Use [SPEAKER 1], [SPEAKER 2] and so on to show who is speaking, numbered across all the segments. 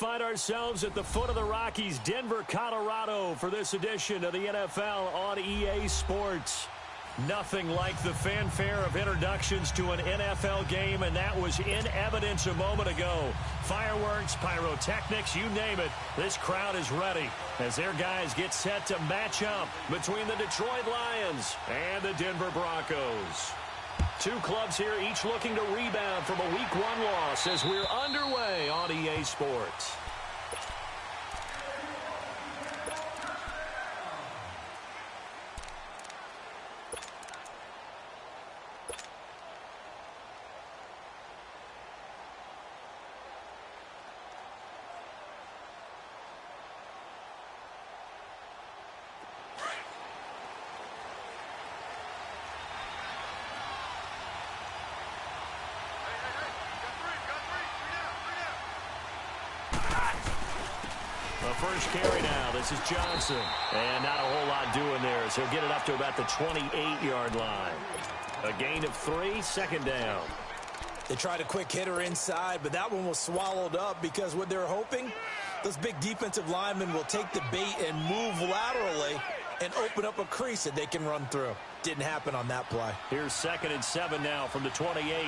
[SPEAKER 1] find ourselves at the foot of the Rockies, Denver, Colorado, for this edition of the NFL on EA Sports. Nothing like the fanfare of introductions to an NFL game, and that was in evidence a moment ago. Fireworks, pyrotechnics, you name it, this crowd is ready as their guys get set to match up between the Detroit Lions and the Denver Broncos. Two clubs here, each looking to rebound from a Week 1 loss as we're underway on EA Sports. The first carry now. This is Johnson. And not a whole lot doing there as he'll get it up to about the 28-yard line. A gain of 3, second down.
[SPEAKER 2] They tried a quick hitter inside, but that one was swallowed up because what they're hoping, those big defensive linemen will take the bait and move laterally and open up a crease that they can run through. Didn't happen on that play.
[SPEAKER 1] Here's 2nd and 7 now from the 28.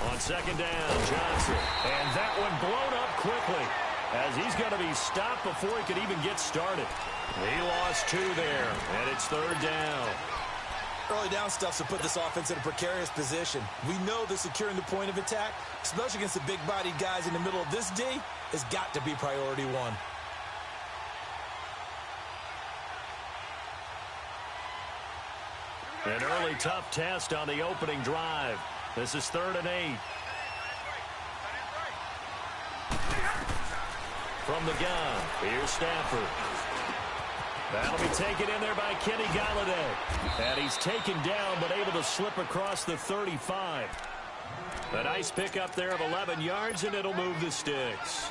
[SPEAKER 1] On 2nd down, Johnson. And that one blown up quickly as he's going to be stopped before he could even get started. He lost 2 there, and it's 3rd down.
[SPEAKER 2] Early down stuff to put this offense in a precarious position. We know that securing the point of attack, especially against the big-bodied guys in the middle of this D, has got to be priority 1.
[SPEAKER 1] An early tough test on the opening drive. This is 3rd and 8. From the gun, here's Stafford. That'll be taken in there by Kenny Galladay. And he's taken down but able to slip across the 35. A nice pickup there of 11 yards, and it'll move the sticks.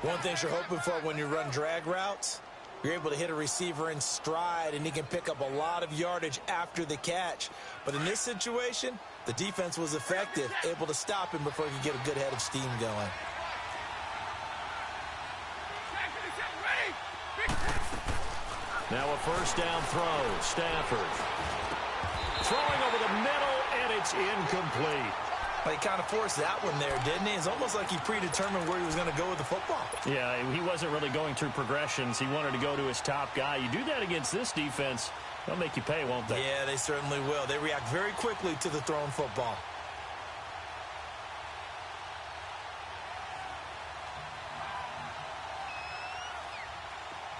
[SPEAKER 2] One thing you're hoping for when you run drag routes, you're able to hit a receiver in stride, and he can pick up a lot of yardage after the catch. But in this situation, the defense was effective, able to stop him before he could get a good head of steam going.
[SPEAKER 1] Now a first down throw. Stafford throwing over the middle, and it's incomplete.
[SPEAKER 2] But he kind of forced that one there, didn't he? It's almost like he predetermined where he was going to go with the football.
[SPEAKER 1] Yeah, he wasn't really going through progressions. He wanted to go to his top guy. You do that against this defense, they'll make you pay, won't they?
[SPEAKER 2] Yeah, they certainly will. They react very quickly to the thrown football.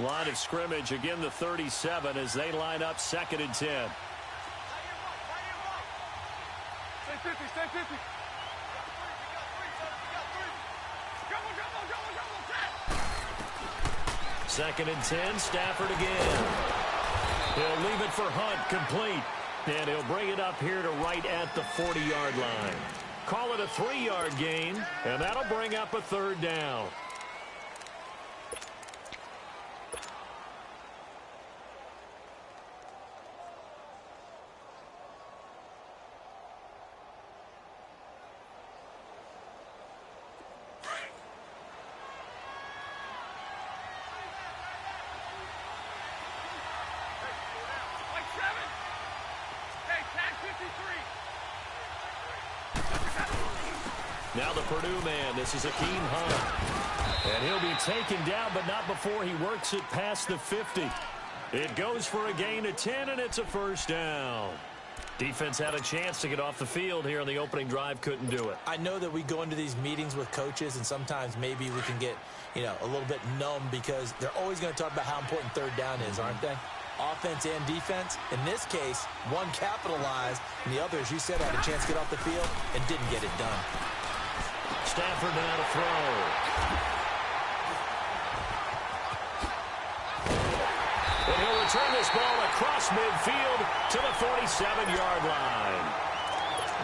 [SPEAKER 1] Line of scrimmage, again the 37 as they line up 2nd and 10.
[SPEAKER 3] Stay 50, stay 50.
[SPEAKER 1] 2nd and 10, Stafford again. He'll leave it for Hunt, complete. And he'll bring it up here to right at the 40-yard line. Call it a 3-yard gain, and that'll bring up a 3rd down. Now the Purdue man, this is Akeem Hunt. And he'll be taken down, but not before he works it past the 50. It goes for a gain of 10, and it's a first down. Defense had a chance to get off the field here on the opening drive, couldn't do it.
[SPEAKER 2] I know that we go into these meetings with coaches, and sometimes maybe we can get, a little bit numb because they're always going to talk about how important 3rd down is, aren't they? Offense and defense. In this case, one capitalized, and the other, as you said, had a chance to get off the field and didn't get it done.
[SPEAKER 1] Stafford now to throw. And he'll return this ball across midfield to the 47-yard line.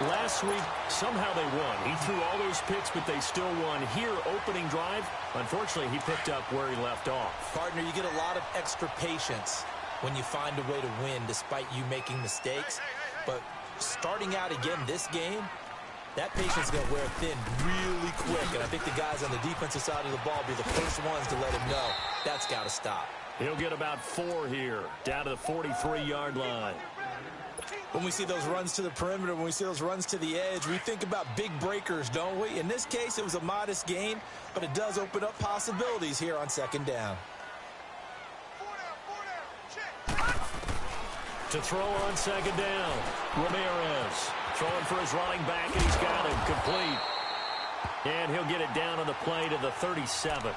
[SPEAKER 1] Last week, somehow they won. He threw all those picks, but they still won. Here, opening drive, unfortunately, he picked up where he left off.
[SPEAKER 2] Partner, you get a lot of extra patience when you find a way to win despite you making mistakes. But starting out again this game, that patience is going to wear thin really quick. And I think the guys on the defensive side of the ball will be the first ones to let him know that's got to stop.
[SPEAKER 1] He'll get about 4 here, down to the 43-yard line.
[SPEAKER 2] When we see those runs to the perimeter, when we see those runs to the edge, we think about big breakers, don't we? In this case, it was a modest gain, but it does open up possibilities here on second down.
[SPEAKER 1] To throw on second down, Ramirez throwing for his running back, and he's got him complete. And he'll get it down on the play to the 37.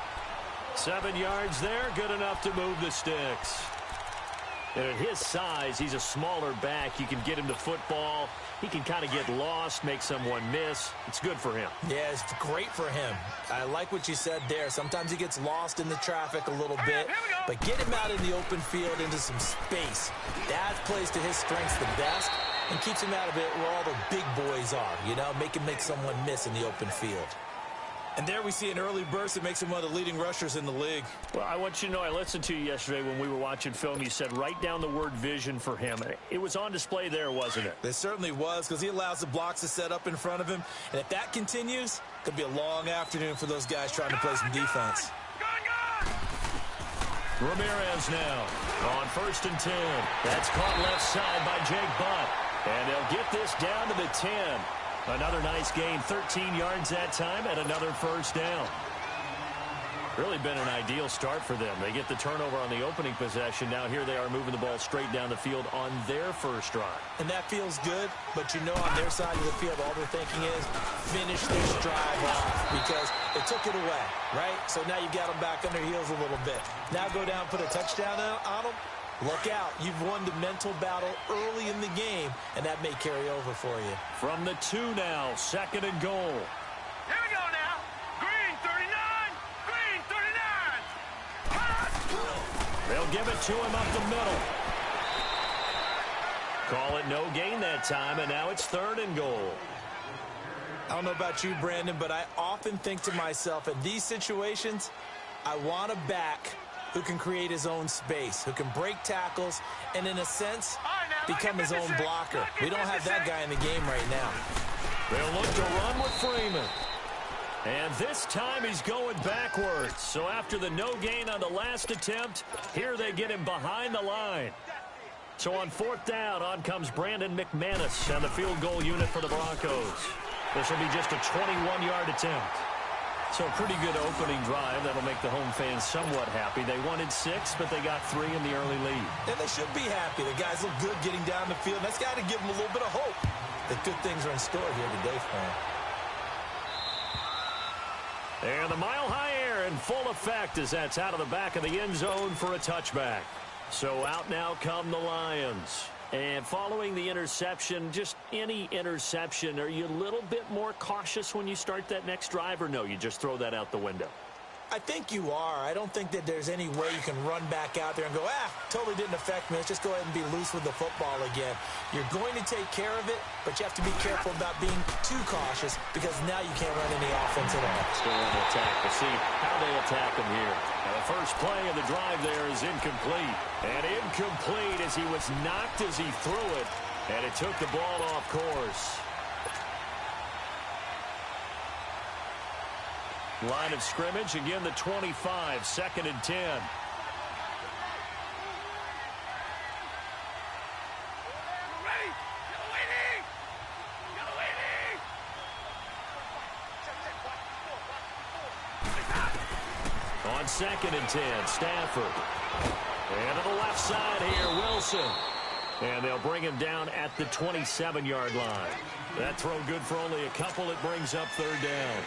[SPEAKER 1] 7 yards there, good enough to move the sticks. And at his size, he's a smaller back. You can get him to football. He can kind of get lost, make someone miss. It's good for him.
[SPEAKER 2] Yeah, it's great for him. I like what you said there. Sometimes he gets lost in the traffic a little bit, but get him out in the open field into some space. That plays to his strengths the best and keeps him out of it where all the big boys are, you know, make him make someone miss in the open field. And there we see an early burst that makes him one of the leading rushers in the league.
[SPEAKER 1] Well, I want you to know, I listened to you yesterday when we were watching film. You said write down the word vision for him. It was on display there, wasn't it?
[SPEAKER 2] It certainly was, because he allows the blocks to set up in front of him. And if that continues, it could be a long afternoon for those guys trying to play some defense.
[SPEAKER 1] Ramirez now on 1st and 10. That's caught left side by Jake Butt. And they'll get this down to the 10. Another nice gain, 13 yards that time, and another first down. Really been an ideal start for them. They get the turnover on the opening possession. Now here they are moving the ball straight down the field on their first drive.
[SPEAKER 2] And that feels good, but you know on their side of the field, all they're thinking is finish this drive off because they took it away, right? So now you got them back on their heels a little bit. Now go down, put a touchdown on them. Look out. You've won the mental battle early in the game, and that may carry over for you.
[SPEAKER 1] From the 2 now, 2nd and goal.
[SPEAKER 3] Here we go now. Green 39. Green 39.
[SPEAKER 1] They'll give it to him up the middle. Call it no gain that time, and now it's 3rd and goal.
[SPEAKER 2] I don't know about you, Brandon, but I often think to myself, in these situations, I want a back who can create his own space, who can break tackles, and in a sense, become his own blocker. We don't have that guy in the game right now.
[SPEAKER 1] They'll look to run with Freeman. And this time he's going backwards. So after the no gain on the last attempt, here they get him behind the line. So on 4th down, on comes Brandon McManus and the field goal unit for the Broncos. This will be just a 21-yard attempt. So a pretty good opening drive. That'll make the home fans somewhat happy. They wanted 6, but they got 3 in the early lead.
[SPEAKER 2] And they should be happy. The guys look good getting down the field. That's got to give them a little bit of hope that good things are in store here today for them.
[SPEAKER 1] And the mile-high air in full effect as that's out of the back of the end zone for a touchback. So out now come the Lions. And following the interception, just any interception, are you a little bit more cautious when you start that next drive, or no, you just throw that out the window?
[SPEAKER 2] I think you are. I don't think that there's any way you can run back out there and go, totally didn't affect me. Let's just go ahead and be loose with the football again. You're going to take care of it, but you have to be careful about being too cautious because now you can't run any offense at all.
[SPEAKER 1] Still on the attack. We'll see how they attack him here. Now the first play of the drive there is incomplete. And incomplete as he was knocked as he threw it, and it took the ball off course. Line of scrimmage, again the 25, 2nd and 10. On 2nd and 10, Stafford. And to the left side here, Wilson. And they'll bring him down at the 27-yard line. That throw good for only a couple. It brings up 3rd down.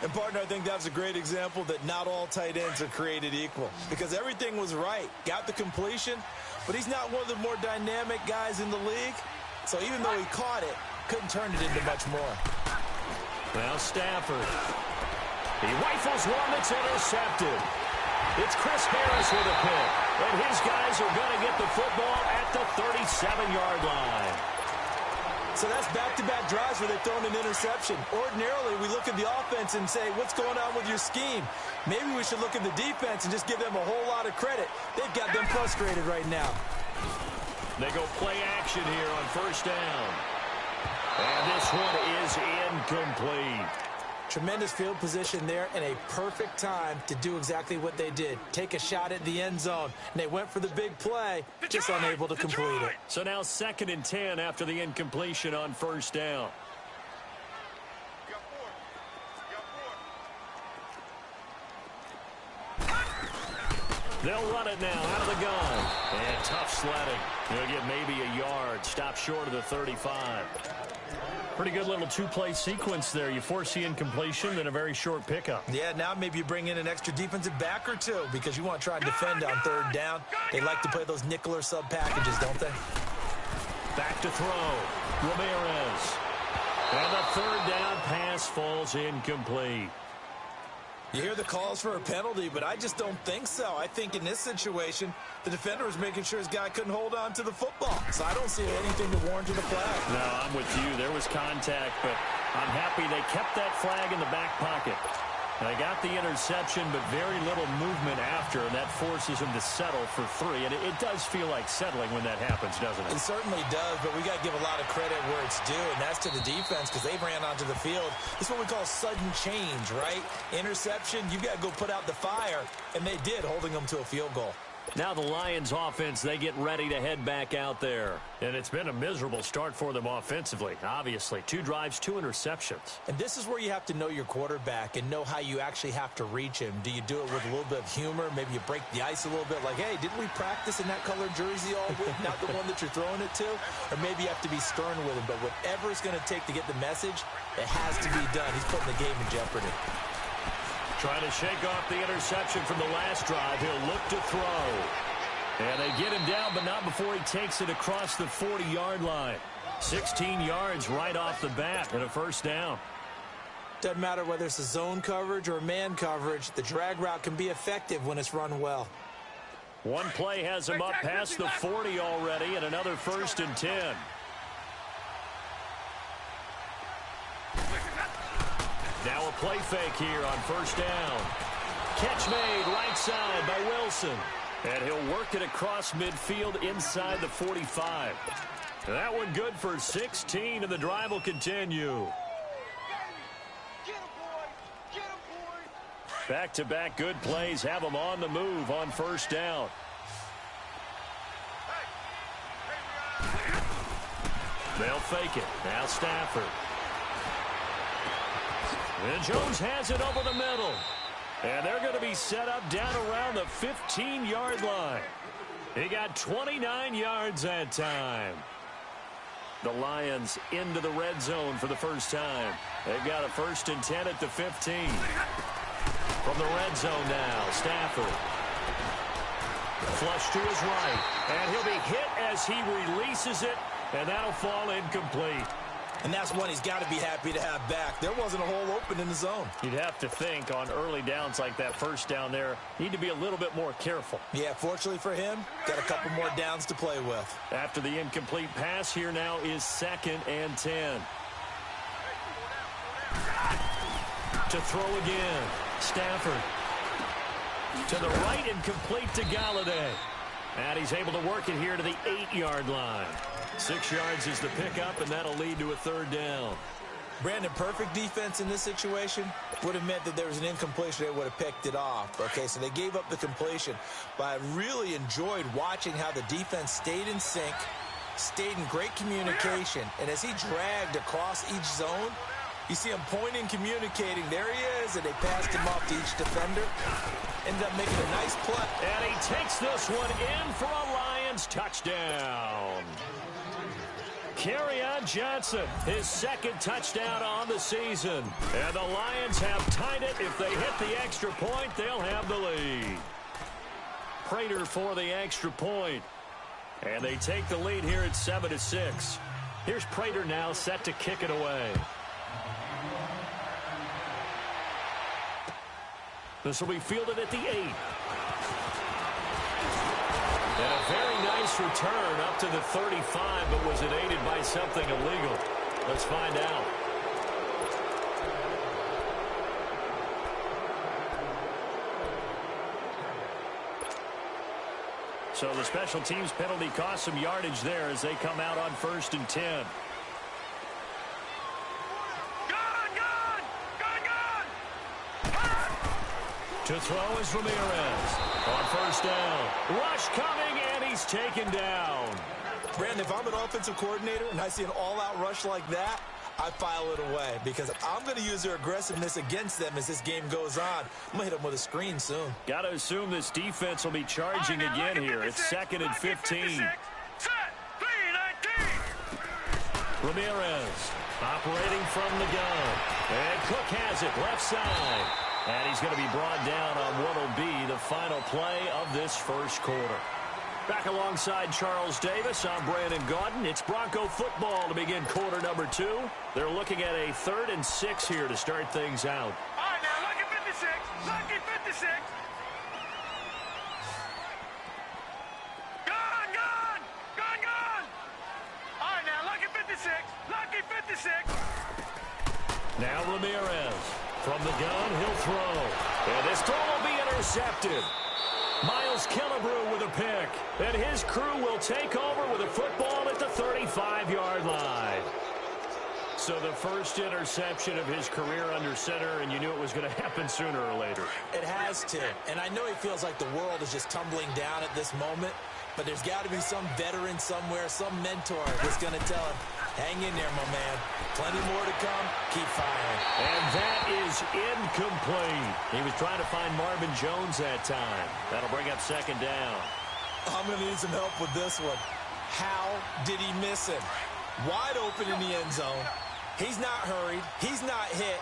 [SPEAKER 2] And, partner, I think that's a great example that not all tight ends are created equal because everything was right. Got the completion, but he's not one of the more dynamic guys in the league. So even though he caught it, couldn't turn it into much more.
[SPEAKER 1] Now Stafford. He rifles one that's intercepted. It's Chris Harris with a pick. And his guys are going to get the football at the 37-yard line.
[SPEAKER 2] So that's back-to-back drives where they've thrown an interception. Ordinarily, we look at the offense and say, what's going on with your scheme? Maybe we should look at the defense and just give them a whole lot of credit. They've got them frustrated right now.
[SPEAKER 1] They go play action here on first down. And this one is incomplete.
[SPEAKER 2] Tremendous field position there and a perfect time to do exactly what they did. Take a shot at the end zone. And they went for the big play, just unable to complete it.
[SPEAKER 1] So now 2nd and 10 after the incompletion on first down. They'll run it now out of the gun. And tough sledding. They'll get maybe a yard. Stop short of the 35. Pretty good little two-play sequence there. You force the incompletion, then a very short pickup.
[SPEAKER 2] Yeah, now maybe you bring in an extra defensive back or two because you want to try and defend on 3rd down. They like to play those nickel or sub packages, don't they?
[SPEAKER 1] Back to throw. Ramirez. And the 3rd down pass falls incomplete.
[SPEAKER 2] You hear the calls for a penalty, but I just don't think so. I think in this situation, the defender was making sure his guy couldn't hold on to the football. So I don't see anything to warrant a flag.
[SPEAKER 1] No, I'm with you. There was contact, but I'm happy they kept that flag in the back pocket. They got the interception, but very little movement after, and that forces them to settle for 3. And it does feel like settling when that happens, doesn't it?
[SPEAKER 2] It certainly does, but we got to give a lot of credit where it's due, and that's to the defense because they ran onto the field. It's what we call sudden change, right? Interception, you got to go put out the fire, and they did, holding them to a field goal.
[SPEAKER 1] Now the Lions offense, they get ready to head back out there. And it's been a miserable start for them offensively, obviously. 2 drives, 2 interceptions.
[SPEAKER 2] And this is where you have to know your quarterback and know how you actually have to reach him. Do you do it with a little bit of humor? Maybe you break the ice a little bit like, hey, didn't we practice in that colored jersey all week? Not the one that you're throwing it to? Or maybe you have to be stern with him. But whatever it's going to take to get the message, it has to be done. He's putting the game in jeopardy.
[SPEAKER 1] Trying to shake off the interception from the last drive. He'll look to throw. And they get him down, but not before he takes it across the 40-yard line. 16 yards right off the bat and a first down.
[SPEAKER 2] Doesn't matter whether it's a zone coverage or a man coverage. The drag route can be effective when it's run well.
[SPEAKER 1] One play has him up past the 40 already, and another 1st and 10. Now a play fake here on first down. Catch made right side by Wilson. And he'll work it across midfield inside the 45. That one good for 16, and the drive will continue. Back-to-back good plays have them on the move on first down. They'll fake it. Now Stafford. And Jones has it over the middle. And they're going to be set up down around the 15-yard line. He got 29 yards that time. The Lions into the red zone for the first time. They've got a 1st and 10 at the 15. From the red zone now, Stafford. Flush to his right. And he'll be hit as he releases it. And that'll fall incomplete.
[SPEAKER 2] And that's one he's got to be happy to have back. There wasn't a hole open in the zone.
[SPEAKER 1] You'd have to think on early downs like that first down there, need to be a little bit more careful.
[SPEAKER 2] Yeah, fortunately for him, got a couple more downs to play with.
[SPEAKER 1] After the incomplete pass, here now is 2nd and 10. To throw again, Stafford. To the right and complete to Galladay. And he's able to work it here to the 8-yard line. 6 yards is the pickup, and that'll lead to a 3rd down.
[SPEAKER 2] Brandon, perfect defense in this situation would have meant that there was an incompletion. They would have picked it off. Okay, so they gave up the completion. But I really enjoyed watching how the defense stayed in sync, stayed in great communication. And as he dragged across each zone, you see him pointing, communicating. There he is, and they passed him off to each defender. Ended up making a nice play.
[SPEAKER 1] And he takes this one in for a Lions touchdown. Kerryon Johnson, his 2nd touchdown on the season. And the Lions have tied it. If they hit the extra point, they'll have the lead. Prater for the extra point. And they take the lead here at 7-6. Here's Prater now set to kick it away. This will be fielded at the 8. And a very nice return up to the 35, but was it aided by something illegal? Let's find out. So the special teams penalty cost some yardage there as they come out on 1st and 10. To throw is Ramirez. On 1st down. Rush coming, and he's taken down.
[SPEAKER 2] Brandon, if I'm an offensive coordinator and I see an all-out rush like that, I file it away because I'm going to use their aggressiveness against them as this game goes on. I'm going to hit them with a screen soon.
[SPEAKER 1] Got to assume this defense will be charging again here. It's 2nd and 15. Ramirez operating from the gun. And Cook has it left side. And he's going to be brought down on what will be the final play of this first quarter. Back alongside Charles Davis, I'm Brandon Gaudin. It's Bronco football to begin quarter number 2. They're looking at a 3rd and 6 here to start things out.
[SPEAKER 3] All right, now, lucky 56. Lucky 56. Gone, gone. Gone, gone. All right, now, lucky 56. Lucky 56.
[SPEAKER 1] Now Ramirez. From the gun, he'll throw. And this throw will be intercepted. Miles Killebrew with a pick. And his crew will take over with a football at the 35-yard line. So the first interception of his career under center, and you knew it was going to happen sooner or later.
[SPEAKER 2] It has to. And I know he feels like the world is just tumbling down at this moment, but there's got to be some veteran somewhere, some mentor that's going to tell him, hang in there, my man. Plenty more to come. Keep firing.
[SPEAKER 1] And that is incomplete. He was trying to find Marvin Jones that time. That'll bring up 2nd down.
[SPEAKER 2] I'm going to need some help with this one. How did he miss him? Wide open in the end zone. He's not hurried. He's not hit.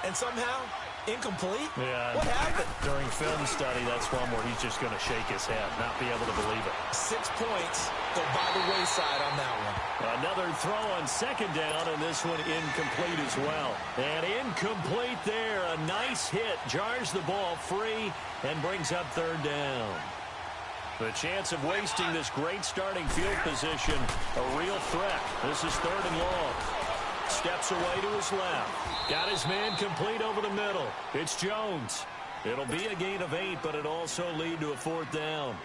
[SPEAKER 2] And somehow, incomplete?
[SPEAKER 1] Yeah.
[SPEAKER 2] What happened?
[SPEAKER 1] During film study, that's one where he's just going to shake his head, not be able to believe it.
[SPEAKER 2] 6 points go by the wayside on that one.
[SPEAKER 1] Another throw on 2nd down, and this one incomplete as well. And incomplete there. A nice hit. Jars the ball free and brings up 3rd down. The chance of wasting this great starting field position, a real threat. This is 3rd and long. Steps away to his left. Got his man complete over the middle. It's Jones. It'll be a gain of 8, but it also lead to a 4th down.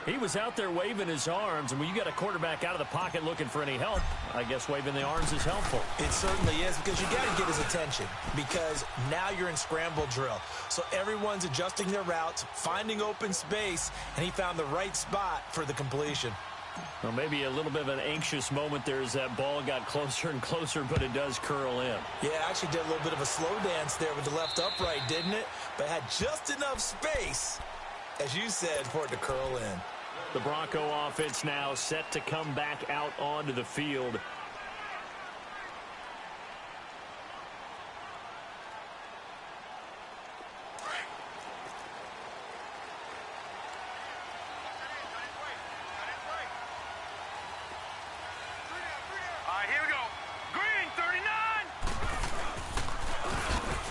[SPEAKER 1] He was out there waving his arms, and when you got a quarterback out of the pocket looking for any help, I guess waving the arms is helpful.
[SPEAKER 2] It certainly is, because you got to get his attention, because now you're in scramble drill. So everyone's adjusting their routes, finding open space, and he found the right spot for the completion.
[SPEAKER 1] Well, maybe a little bit of an anxious moment there as that ball got closer and closer, but it does curl in.
[SPEAKER 2] Yeah, it actually did a little bit of a slow dance there with the left upright, didn't it? But had just enough space, as you said, for it to curl in.
[SPEAKER 1] The Bronco offense now set to come back out onto the field.
[SPEAKER 3] Here we go. Green, 39.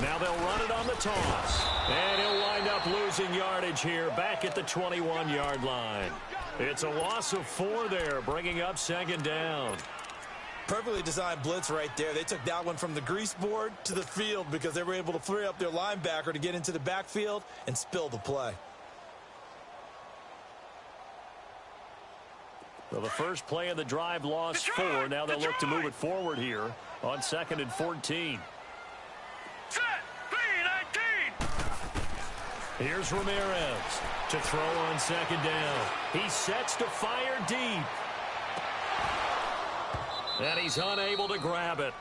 [SPEAKER 1] Now they'll run it on the toss. And he'll wind up losing yardage here back at the 21-yard line. It's a loss of 4 there, bringing up 2nd down.
[SPEAKER 2] Perfectly designed blitz right there. They took that one from the grease board to the field because they were able to free up their linebacker to get into the backfield and spill the play.
[SPEAKER 1] Well, the first play of the drive lost 4. Now they'll look to move it forward here on 2nd and 14.
[SPEAKER 3] Set. 3-19.
[SPEAKER 1] Here's Ramirez to throw on 2nd down. He sets to fire deep. And he's unable to grab it.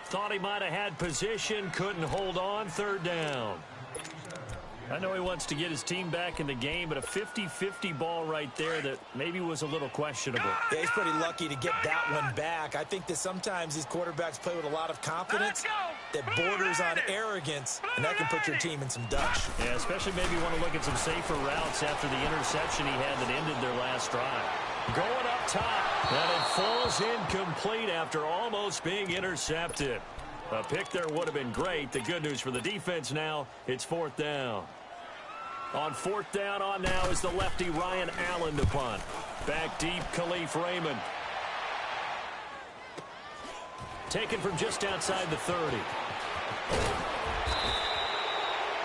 [SPEAKER 1] Thought he might have had position, couldn't hold on. 3rd down. I know he wants to get his team back in the game, but a 50-50 ball right there that maybe was a little questionable.
[SPEAKER 2] Yeah, he's pretty lucky to get that one back. I think that sometimes these quarterbacks play with a lot of confidence that borders on arrogance, and that can put your team in some dutch.
[SPEAKER 1] Yeah, especially maybe want to look at some safer routes after the interception he had that ended their last drive. Going up top, and it falls incomplete after almost being intercepted. A pick there would have been great. The good news for the defense now, it's 4th down. On 4th down on now is the lefty Ryan Allen to punt. Back deep, Khalif Raymond. Taken from just outside the 30.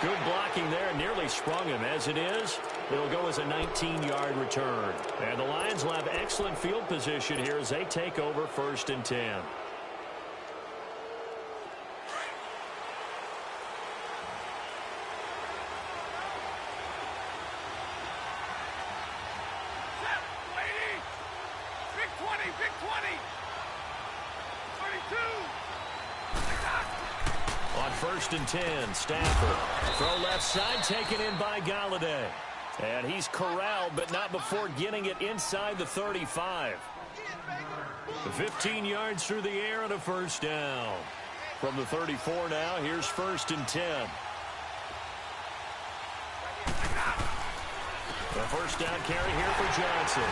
[SPEAKER 1] Good blocking there. Nearly sprung him. As it is, it'll go as a 19-yard return. And the Lions will have excellent field position here as they take over 1st and 10.
[SPEAKER 3] Big 20. 32.
[SPEAKER 1] On 1st and 10, Stafford. Throw left side, taken in by Galladay. And he's corralled, but not before getting it inside the 35. 15 yards through the air and a 1st down. From the 34 now, here's 1st and 10. The 1st down carry here for Johnson.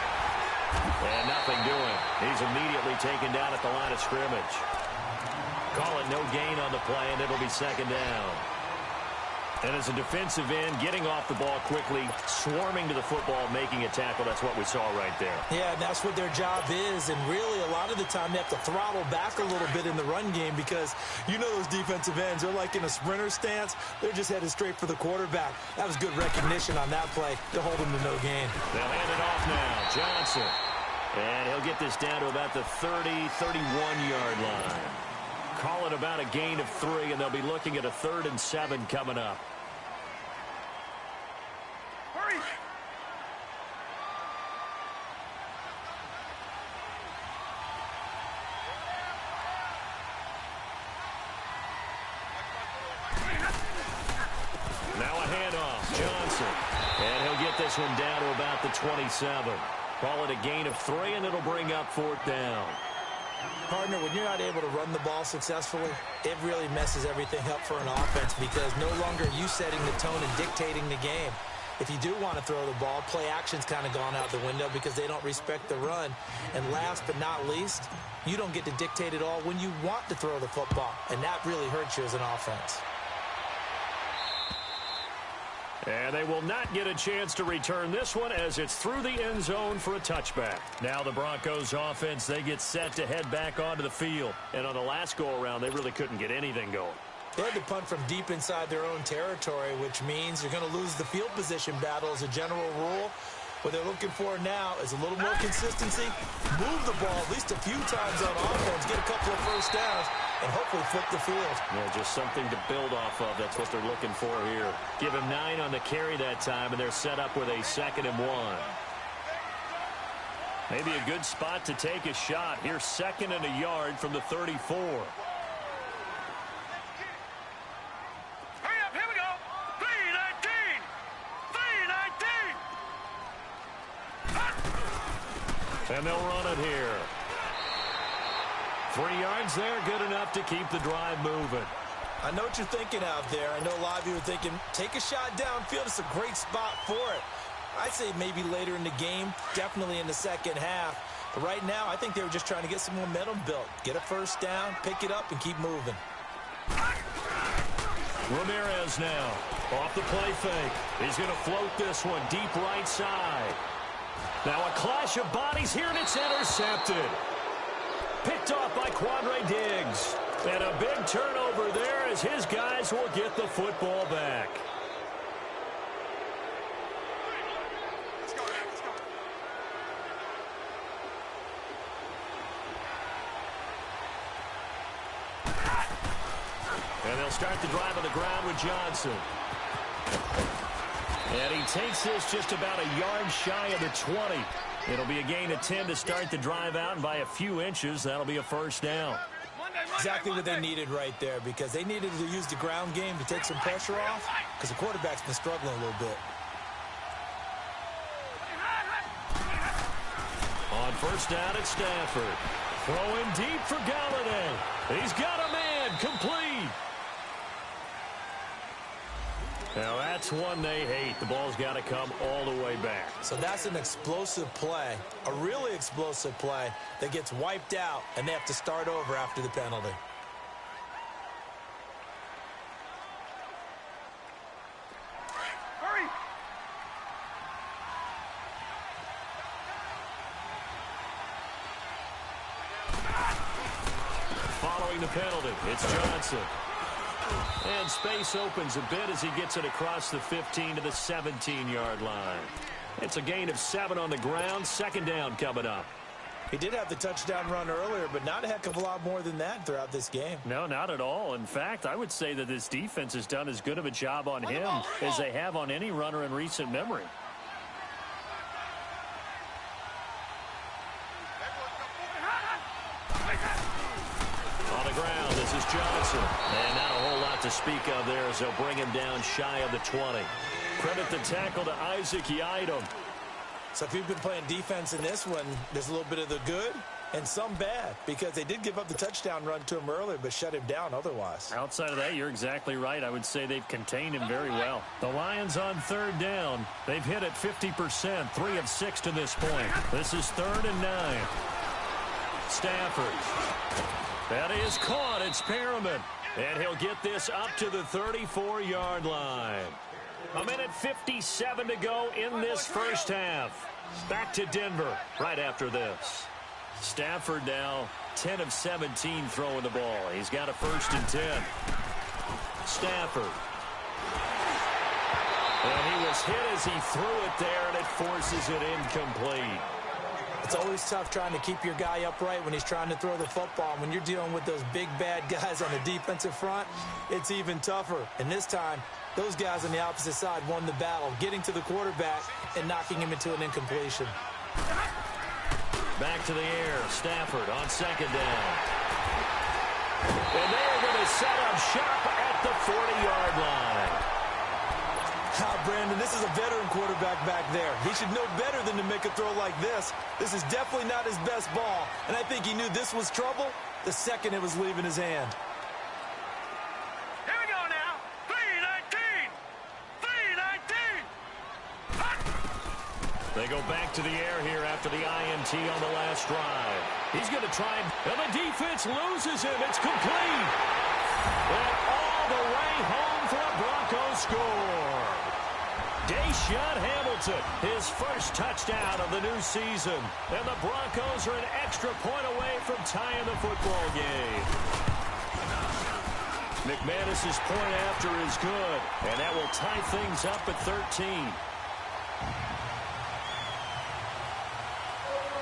[SPEAKER 1] And nothing doing. He's immediately taken down at the line of scrimmage. Call it no gain on the play, and it'll be 2nd down. And as a defensive end, getting off the ball quickly, swarming to the football, making a tackle, that's what we saw right there.
[SPEAKER 2] Yeah, and that's what their job is. And really, a lot of the time, they have to throttle back a little bit in the run game because you know those defensive ends, they're like in a sprinter stance. They're just headed straight for the quarterback. That was good recognition on that play to hold them to no gain.
[SPEAKER 1] They'll hand it off now. Johnson. And he'll get this down to about the 30, 31-yard line. Call it about a gain of 3, and they'll be looking at a 3rd and 7 coming up.
[SPEAKER 3] Hurry.
[SPEAKER 1] Now a handoff. Johnson. And he'll get this one down to about the 27. Call it a gain of 3, and it'll bring up 4th down.
[SPEAKER 2] Partner, when you're not able to run the ball successfully, it really messes everything up for an offense because no longer are you setting the tone and dictating the game. If you do want to throw the ball, play action's kind of gone out the window because they don't respect the run. And last but not least, you don't get to dictate it all when you want to throw the football. And that really hurts you as an offense.
[SPEAKER 1] And they will not get a chance to return this one as it's through the end zone for a touchback. Now the Broncos offense, they get set to head back onto the field. And on the last go-around, they really couldn't get anything going.
[SPEAKER 2] They had to punt from deep inside their own territory, which means you're going to lose the field position battle as a general rule. What they're looking for now is a little more consistency, move the ball at least a few times on offense, get a couple of 1st downs, and hopefully flip the field.
[SPEAKER 1] Yeah, just something to build off of. That's what they're looking for here. Give him 9 on the carry that time, and they're set up with a 2nd and 1. Maybe a good spot to take a shot. Here's 2nd and a yard from the 34.
[SPEAKER 3] Hurry up, here we go. 3-19. 3-19.
[SPEAKER 1] And they'll run it here. 3 yards there, good enough to keep the drive moving.
[SPEAKER 2] I know what you're thinking out there. I know a lot of you are thinking, take a shot downfield. It's a great spot for it. I'd say maybe later in the game, definitely in the 2nd half. But right now, I think they were just trying to get some momentum built. Get a 1st down, pick it up, and keep moving.
[SPEAKER 1] Ramirez now. Off the play fake. He's going to float this one deep right side. Now a clash of bodies here, and it's intercepted. Picked off by Quandre Diggs. And a big turnover there as his guys will get the football back.
[SPEAKER 3] Let's go, man. Let's go.
[SPEAKER 1] And they'll start the drive on the ground with Johnson. And he takes this just about a yard shy of the 20. It'll be a gain of 10 to start the drive out, and by a few inches, that'll be a 1st down.
[SPEAKER 2] Exactly what they needed right there because they needed to use the ground game to take some pressure off because the quarterback's been struggling a little bit.
[SPEAKER 1] On 1st down at Stafford. Throwing deep for Galladay. He's got a man complete. Now that's one they hate. The ball's got to come all the way back.
[SPEAKER 2] So that's an explosive play, a really explosive play that gets wiped out, and they have to start over after the penalty.
[SPEAKER 3] Hurry.
[SPEAKER 1] Following the penalty, it's Johnson. And space opens a bit as he gets it across the 15 to the 17-yard line. It's a gain of 7 on the ground. Second down coming up.
[SPEAKER 2] He did have the touchdown run earlier, but not a heck of a lot more than that throughout this game.
[SPEAKER 1] No, not at all. In fact, I would say that this defense has done as good of a job on him as they have on any runner in recent memory. On the ground, this is Johnson. And not a whole lot to speak of there as they'll bring him down shy of the 20. Credit the tackle to Isaac Yiadom.
[SPEAKER 2] So if you've been playing defense in this one, there's a little bit of the good and some bad, because they did give up the touchdown run to him earlier but shut him down otherwise.
[SPEAKER 1] Outside of that, you're exactly right. I would say they've contained him very well. The Lions on third down. They've hit it 50%, 3 of 6 to this point. This is 3rd and 9. Stafford. That is caught. It's Perriman. And he'll get this up to the 34-yard line. 1:57 to go in this first half. Back to Denver right after this. Stafford now 10 of 17 throwing the ball. He's got a 1st and 10. Stafford. And he was hit as he threw it there, and it forces it incomplete.
[SPEAKER 2] It's always tough trying to keep your guy upright when he's trying to throw the football. When you're dealing with those big, bad guys on the defensive front, it's even tougher. And this time, those guys on the opposite side won the battle, getting to the quarterback and knocking him into an incompletion.
[SPEAKER 1] Back to the air. Stafford on 2nd down. And they're going to set up shop at the 40-yard line.
[SPEAKER 2] Brandon, this is a veteran quarterback back there. He should know better than to make a throw like this. This is definitely not his best ball, and I think he knew this was trouble the second it was leaving his hand.
[SPEAKER 3] Here we go now. 3-19. 3-19.
[SPEAKER 1] They go back to the air here after the INT on the last drive. He's going to try, and the defense loses him. It's complete. And all the way home for a Broncos score. Deshaun Hamilton, his first touchdown of the new season. And the Broncos are an extra point away from tying the football game. McManus's point after is good, and that will tie things up at 13.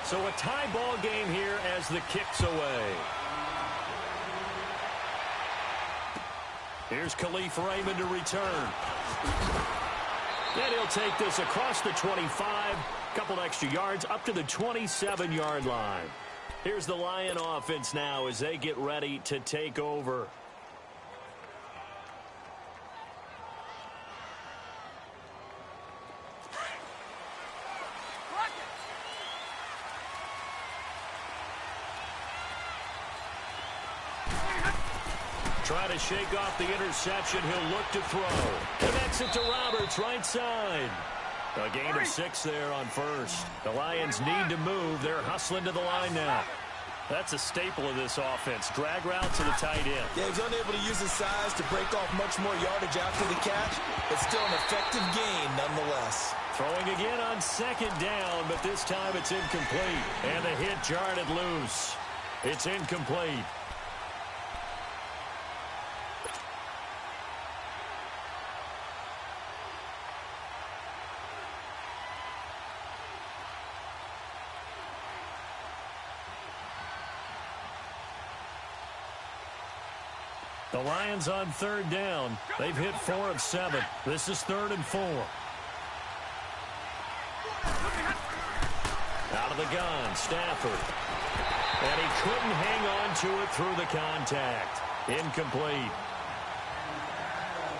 [SPEAKER 1] So a tie ball game here as the kick's away. Here's Khalif Raymond to return. And he'll take this across the 25, couple extra yards up to the 27-yard line. Here's the Lion offense now as they get ready to take over. Try to shake off the interception. He'll look to throw. Connects it to Roberts, right side. A gain of 6 there on first. The Lions need to move. They're hustling to the line now. That's a staple of this offense. Drag route to the tight end.
[SPEAKER 2] Yeah, he's unable to use his size to break off much more yardage after the catch, but still an effective gain nonetheless.
[SPEAKER 1] Throwing again on 2nd down, but this time it's incomplete. And the hit jarred it loose. It's incomplete. The Lions on 3rd down. They've hit 4 of 7. This is 3rd and 4. Out of the gun, Stafford. And he couldn't hang on to it through the contact. Incomplete.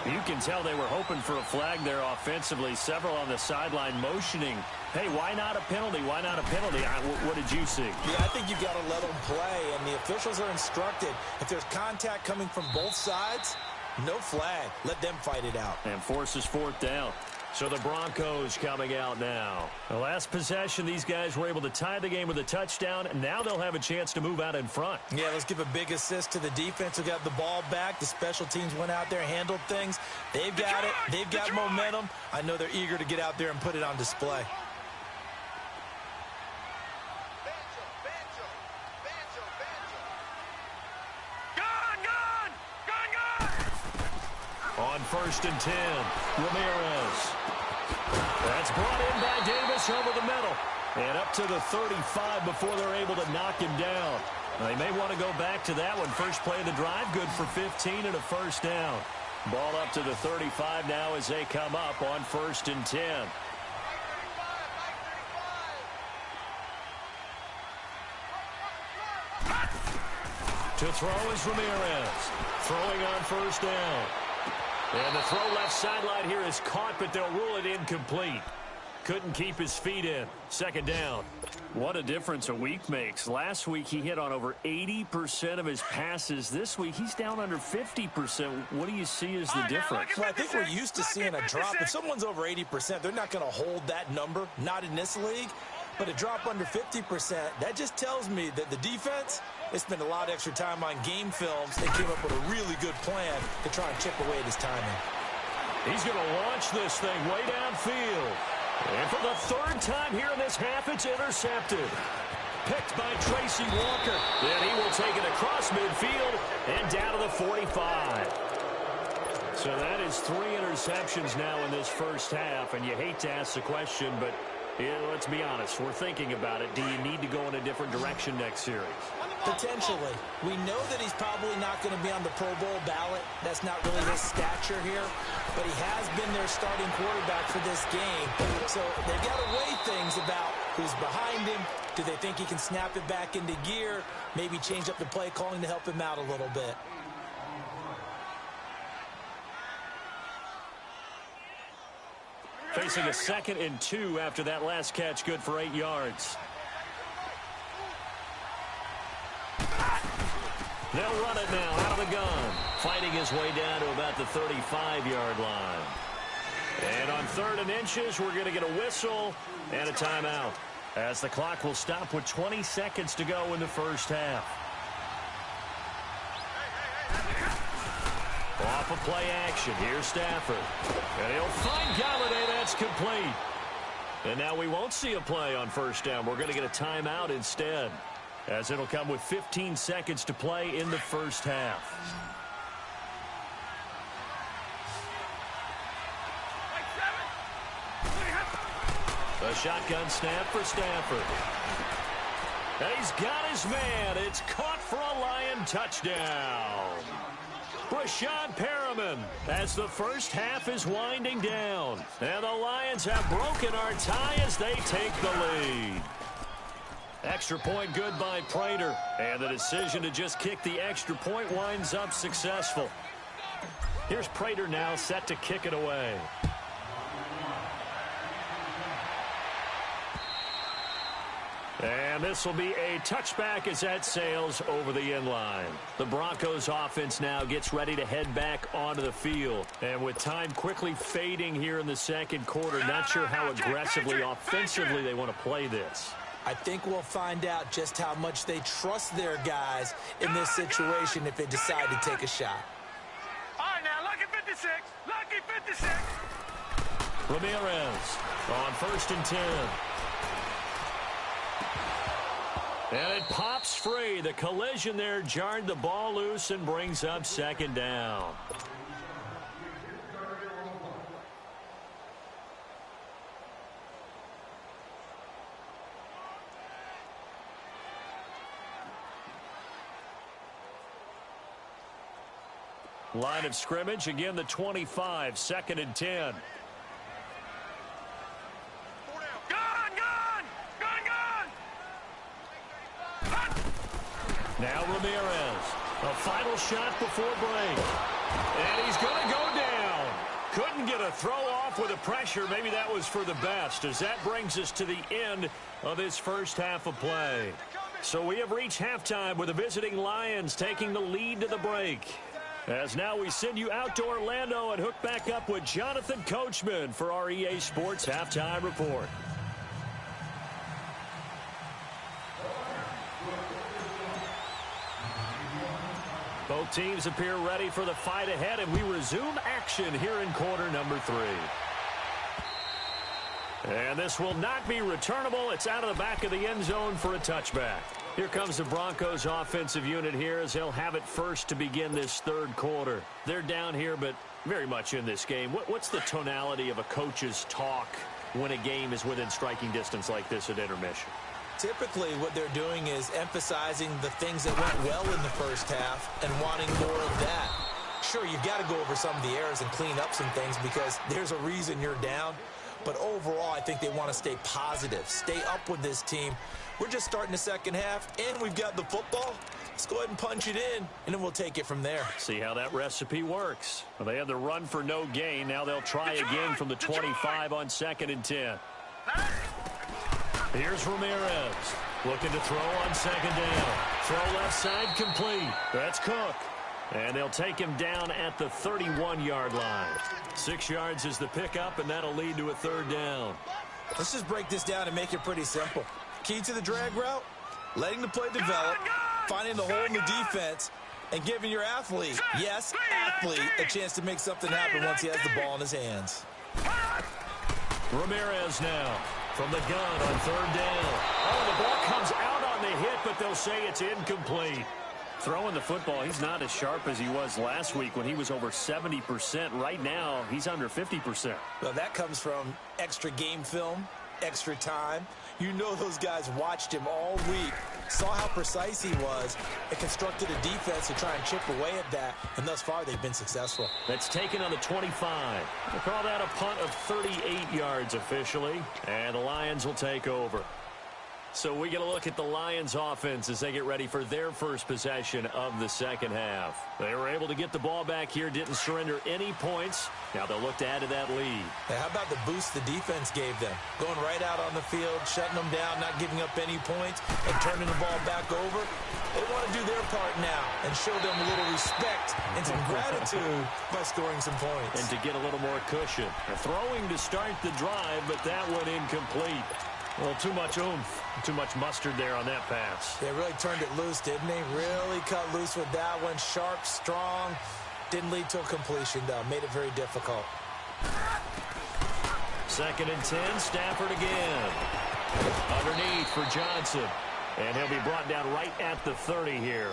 [SPEAKER 1] You can tell they were hoping for a flag there offensively. Several on the sideline motioning. Hey, why not a penalty? Why not a penalty? What did you see?
[SPEAKER 2] Yeah, I think you got to let them play, and the officials are instructed. If there's contact coming from both sides, no flag. Let them fight it out.
[SPEAKER 1] And forces 4th down. So the Broncos coming out now. The last possession, these guys were able to tie the game with a touchdown, and now they'll have a chance to move out in front.
[SPEAKER 2] Yeah, let's give a big assist to the defense who got the ball back. The special teams went out there, handled things. They've got it. They've got momentum. I know they're eager to get out there and put it on display.
[SPEAKER 1] On 1st and 10, Ramirez. That's brought in by Davis over the middle. And up to the 35 before they're able to knock him down. They may want to go back to that one. First play of the drive, good for 15 and a first down. Ball up to the 35 now as they come up on 1st and 10. To throw is Ramirez. Throwing on 1st down. And the throw left sideline here is caught, but they'll rule it incomplete. Couldn't keep his feet in. 2nd down. What a difference a week makes. Last week he hit on over 80% of his passes. This week he's down under 50%. What do you see as the difference?
[SPEAKER 2] Well, I think we're used to seeing a drop. If someone's over 80%, they're not going to hold that number. Not in this league. But a drop under 50%, that just tells me that the defense, they spent a lot of extra time on game films. They came up with a really good plan to try and chip away at his timing.
[SPEAKER 1] He's going to launch this thing way downfield. And for the 3rd time here in this half, it's intercepted. Picked by Tracy Walker. And he will take it across midfield and down to the 45. So that is 3 interceptions now in this first half. And you hate to ask the question, but let's be honest. We're thinking about it. Do you need to go in a different direction next series?
[SPEAKER 2] Potentially. We know that he's probably not going to be on the Pro Bowl ballot. That's not really his stature here. But he has been their starting quarterback for this game. So they've got to weigh things about who's behind him. Do they think he can snap it back into gear? Maybe change up the play calling to help him out a little bit.
[SPEAKER 1] Facing a 2nd and 2 after that last catch, good for 8 yards. They'll run it now out of the gun. Fighting his way down to about the 35-yard line. And on 3rd and inches, we're going to get a whistle and a timeout, as the clock will stop with 20 seconds to go in the first half. Off of play action, here's Stafford. And he'll find Galladay, that's complete. And now we won't see a play on 1st down. We're going to get a timeout instead, as it'll come with 15 seconds to play in the first half. A shotgun snap for Stafford. And he's got his man. It's caught for a Lion touchdown. Rashad Perriman, as the first half is winding down. And the Lions have broken our tie as they take the lead. Extra point good by Prater. And the decision to just kick the extra point winds up successful. Here's Prater now set to kick it away. And this will be a touchback as that sails over the end line. The Broncos offense now gets ready to head back onto the field. And with time quickly fading here in the 2nd quarter, not sure how aggressively, offensively they want to play this.
[SPEAKER 2] I think we'll find out just how much they trust their guys in this situation if they decide to take a shot.
[SPEAKER 3] All right, now, lucky 56. Lucky 56.
[SPEAKER 1] Ramirez on 1st and 10. And it pops free. The collision there jarred the ball loose and brings up 2nd down. Line of scrimmage, again the 25, 2nd and 10. Now Ramirez, a final shot before break. And he's going to go down. Couldn't get a throw off with the pressure. Maybe that was for the best, as that brings us to the end of this first half of play. So we have reached halftime with the visiting Lions taking the lead to the break. As now we send you out to Orlando and hook back up with Jonathan Coachman for our EA Sports Halftime Report. Both teams appear ready for the fight ahead, and we resume action here in quarter number 3. And this will not be returnable. It's out of the back of the end zone for a touchback. Here comes the Broncos offensive unit here as they'll have it first to begin this 3rd quarter. They're down here, but very much in this game. What's the tonality of a coach's talk when a game is within striking distance like this at intermission?
[SPEAKER 2] Typically, what they're doing is emphasizing the things that went well in the first half and wanting more of that. Sure, you've got to go over some of the errors and clean up some things because there's a reason you're down. But overall, I think they want to stay positive, stay up with this team. We're just starting the second half, and we've got the football. Let's go ahead and punch it in, and then we'll take it from there.
[SPEAKER 1] See how that recipe works. Well, they had the run for no gain. Now they'll try again from the 25 on 2nd and 10. Here's Ramirez looking to throw on 2nd down. Throw left side complete. That's Cook. And they'll take him down at the 31-yard line. 6 yards is the pickup, and that'll lead to a 3rd down.
[SPEAKER 2] Let's just break this down and make it pretty simple. Key to the drag route, letting the play develop, finding the hole in the defense, and giving your athlete, yes, athlete, a chance to make something happen once he has the ball in his hands.
[SPEAKER 1] Ramirez now from the gun on 3rd down. Oh, the ball comes out on the hit, but they'll say it's incomplete. Throwing the football, he's not as sharp as he was last week when he was over 70%. Right now, he's under 50%.
[SPEAKER 2] Well, that comes from extra game film, extra time. You know those guys watched him all week, saw how precise he was, and constructed a defense to try and chip away at that, and thus far they've been successful.
[SPEAKER 1] That's taken on the 25. We'll call that a punt of 38 yards officially, and the Lions will take over. So we get a look at the Lions offense as they get ready for their first possession of the second half. They were able to get the ball back here, didn't surrender any points. Now they'll look to add to that lead.
[SPEAKER 2] Hey, how about the boost the defense gave them? Going right out on the field, shutting them down, not giving up any points, and turning the ball back over. They want to do their part now and show them a little respect and some gratitude by scoring some points.
[SPEAKER 1] And to get a little more cushion. They're throwing to start the drive, but that went incomplete. Well, too much oomph, too much mustard there on that pass.
[SPEAKER 2] They really turned it loose, didn't they? Really cut loose with that one. Sharp, strong. Didn't lead to a completion, though. Made it very difficult.
[SPEAKER 1] 2nd and 10, Stafford again. Underneath for Johnson. And he'll be brought down right at the 30 here.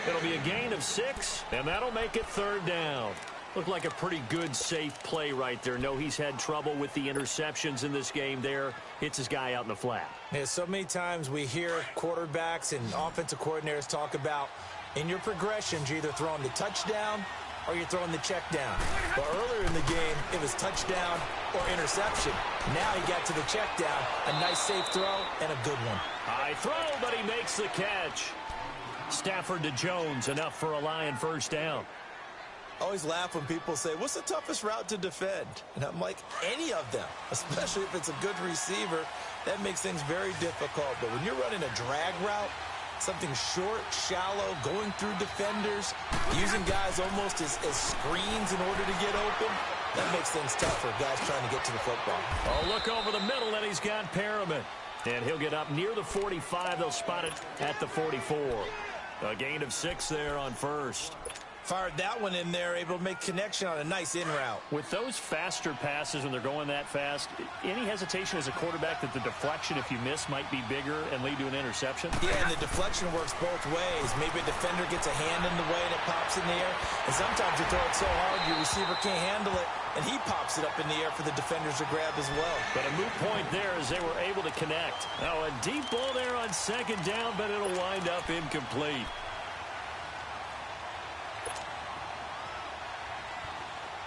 [SPEAKER 1] It'll be a gain of 6, and that'll make it 3rd down. Looked like a pretty good, safe play right there. No, he's had trouble with the interceptions in this game there. Hits his guy out in the flat.
[SPEAKER 2] Yeah, so many times we hear quarterbacks and offensive coordinators talk about in your progressions, you're either throwing the touchdown or you're throwing the check down. But earlier in the game, it was touchdown or interception. Now he got to the check down. A nice, safe throw and a good one.
[SPEAKER 1] High throw, but he makes the catch. Stafford to Jones, enough for a Lion 1st down.
[SPEAKER 2] I always laugh when people say, what's the toughest route to defend? And I'm like, any of them, especially if it's a good receiver. That makes things very difficult. But when you're running a drag route, something short, shallow, going through defenders, using guys almost as screens in order to get open, that makes things tough for guys trying to get to the football.
[SPEAKER 1] Oh, look over the middle, and he's got Perriman. And he'll get up near the 45. They'll spot it at the 44. A gain of 6 there on 1st.
[SPEAKER 2] Fired that one in there, able to make connection on a nice in route.
[SPEAKER 1] With those faster passes when they're going that fast, any hesitation as a quarterback that the deflection, if you miss, might be bigger and lead to an interception?
[SPEAKER 2] Yeah, and the deflection works both ways. Maybe a defender gets a hand in the way and it pops in the air. And sometimes you throw it so hard your receiver can't handle it, and he pops it up in the air for the defenders to grab as well.
[SPEAKER 1] But a moot point there as they were able to connect. Now a deep ball there on 2nd down, but it'll wind up incomplete.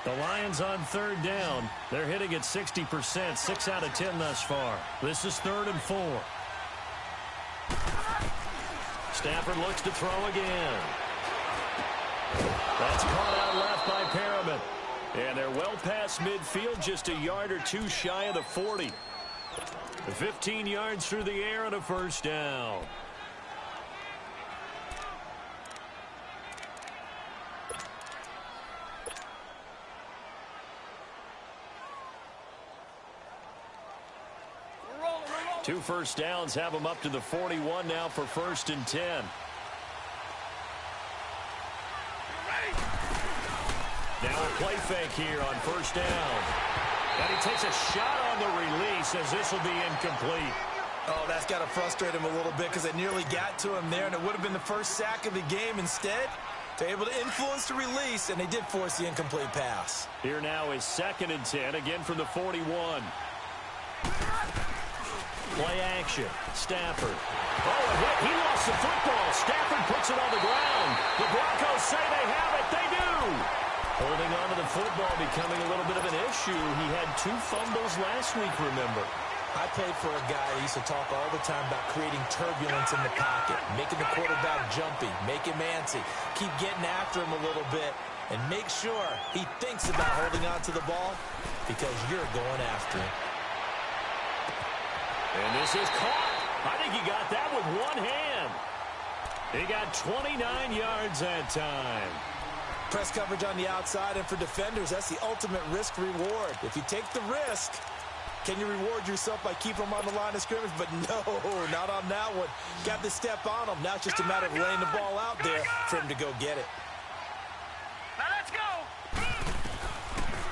[SPEAKER 1] The Lions on 3rd down. They're hitting at 60%, 6 out of 10 thus far. This is 3rd and 4. Stafford looks to throw again. That's caught out left by Perriman. And they're well past midfield, just a yard or 2 shy of the 40. 15 yards through the air and a 1st down. Two 1st downs have them up to the 41 now for 1st and 10. Now a play fake here on 1st down. And he takes a shot on the release as this will be incomplete.
[SPEAKER 2] Oh, that's got to frustrate him a little bit because it nearly got to him there, and it would have been the first sack of the game. Instead, They're able to influence the release, and they did force the incomplete pass.
[SPEAKER 1] Here now is 2nd and 10, again from the 41. Play action. Stafford. Oh, a hit. He lost the football. Stafford puts it on the ground. The Broncos say they have it. They do. Holding on to the football becoming a little bit of an issue. He had 2 fumbles last week, remember.
[SPEAKER 2] I played for a guy that used to talk all the time about creating turbulence in the pocket, making the quarterback jumpy, make him antsy, keep getting after him a little bit, and make sure he thinks about holding on to the ball because you're going after him.
[SPEAKER 1] And this is caught. I think he got that with one hand. He got 29 yards that time.
[SPEAKER 2] Press coverage on the outside, and for defenders, that's the ultimate risk-reward. If you take the risk, can you reward yourself by keeping them on the line of scrimmage? But no, not on that one. Got the step on him. Now it's just a matter of laying the ball out there for him to go get it.
[SPEAKER 3] Now let's go.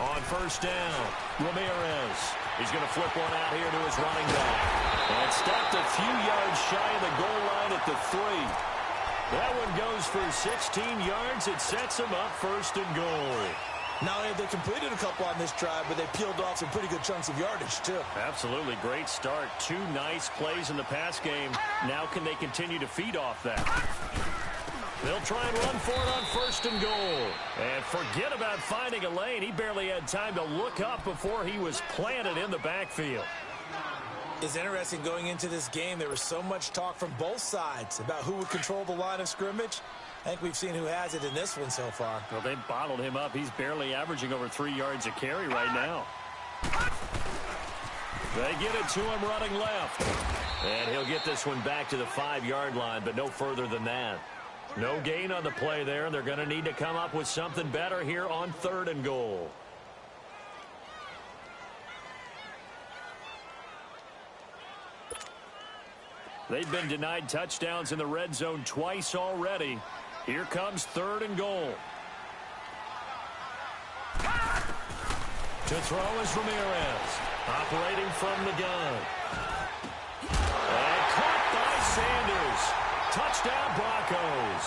[SPEAKER 1] On 1st down, Ramirez. He's going to flip one out here to his running back. And stopped a few yards shy of the goal line at the 3. That one goes for 16 yards. It sets him up 1st and goal.
[SPEAKER 2] Not only have they completed a couple on this drive, but they peeled off some pretty good chunks of yardage, too.
[SPEAKER 1] Absolutely great start. 2 nice plays in the pass game. Now can they continue to feed off that? They'll try and run for it on 1st and goal. And forget about finding a lane. He barely had time to look up before he was planted in the backfield.
[SPEAKER 2] It's interesting going into this game. There was so much talk from both sides about who would control the line of scrimmage. I think we've seen who has it in this one so far.
[SPEAKER 1] Well, they bottled him up. He's barely averaging over 3 yards a carry right now. They get it to him running left. And he'll get this one back to the 5-yard line, but no further than that. No gain on the play there. They're going to need to come up with something better here on 3rd and goal. They've been denied touchdowns in the red zone twice already. Here comes 3rd and goal. To throw is Ramirez. Operating from the gun. And caught by Sanders. Touchdown Broncos.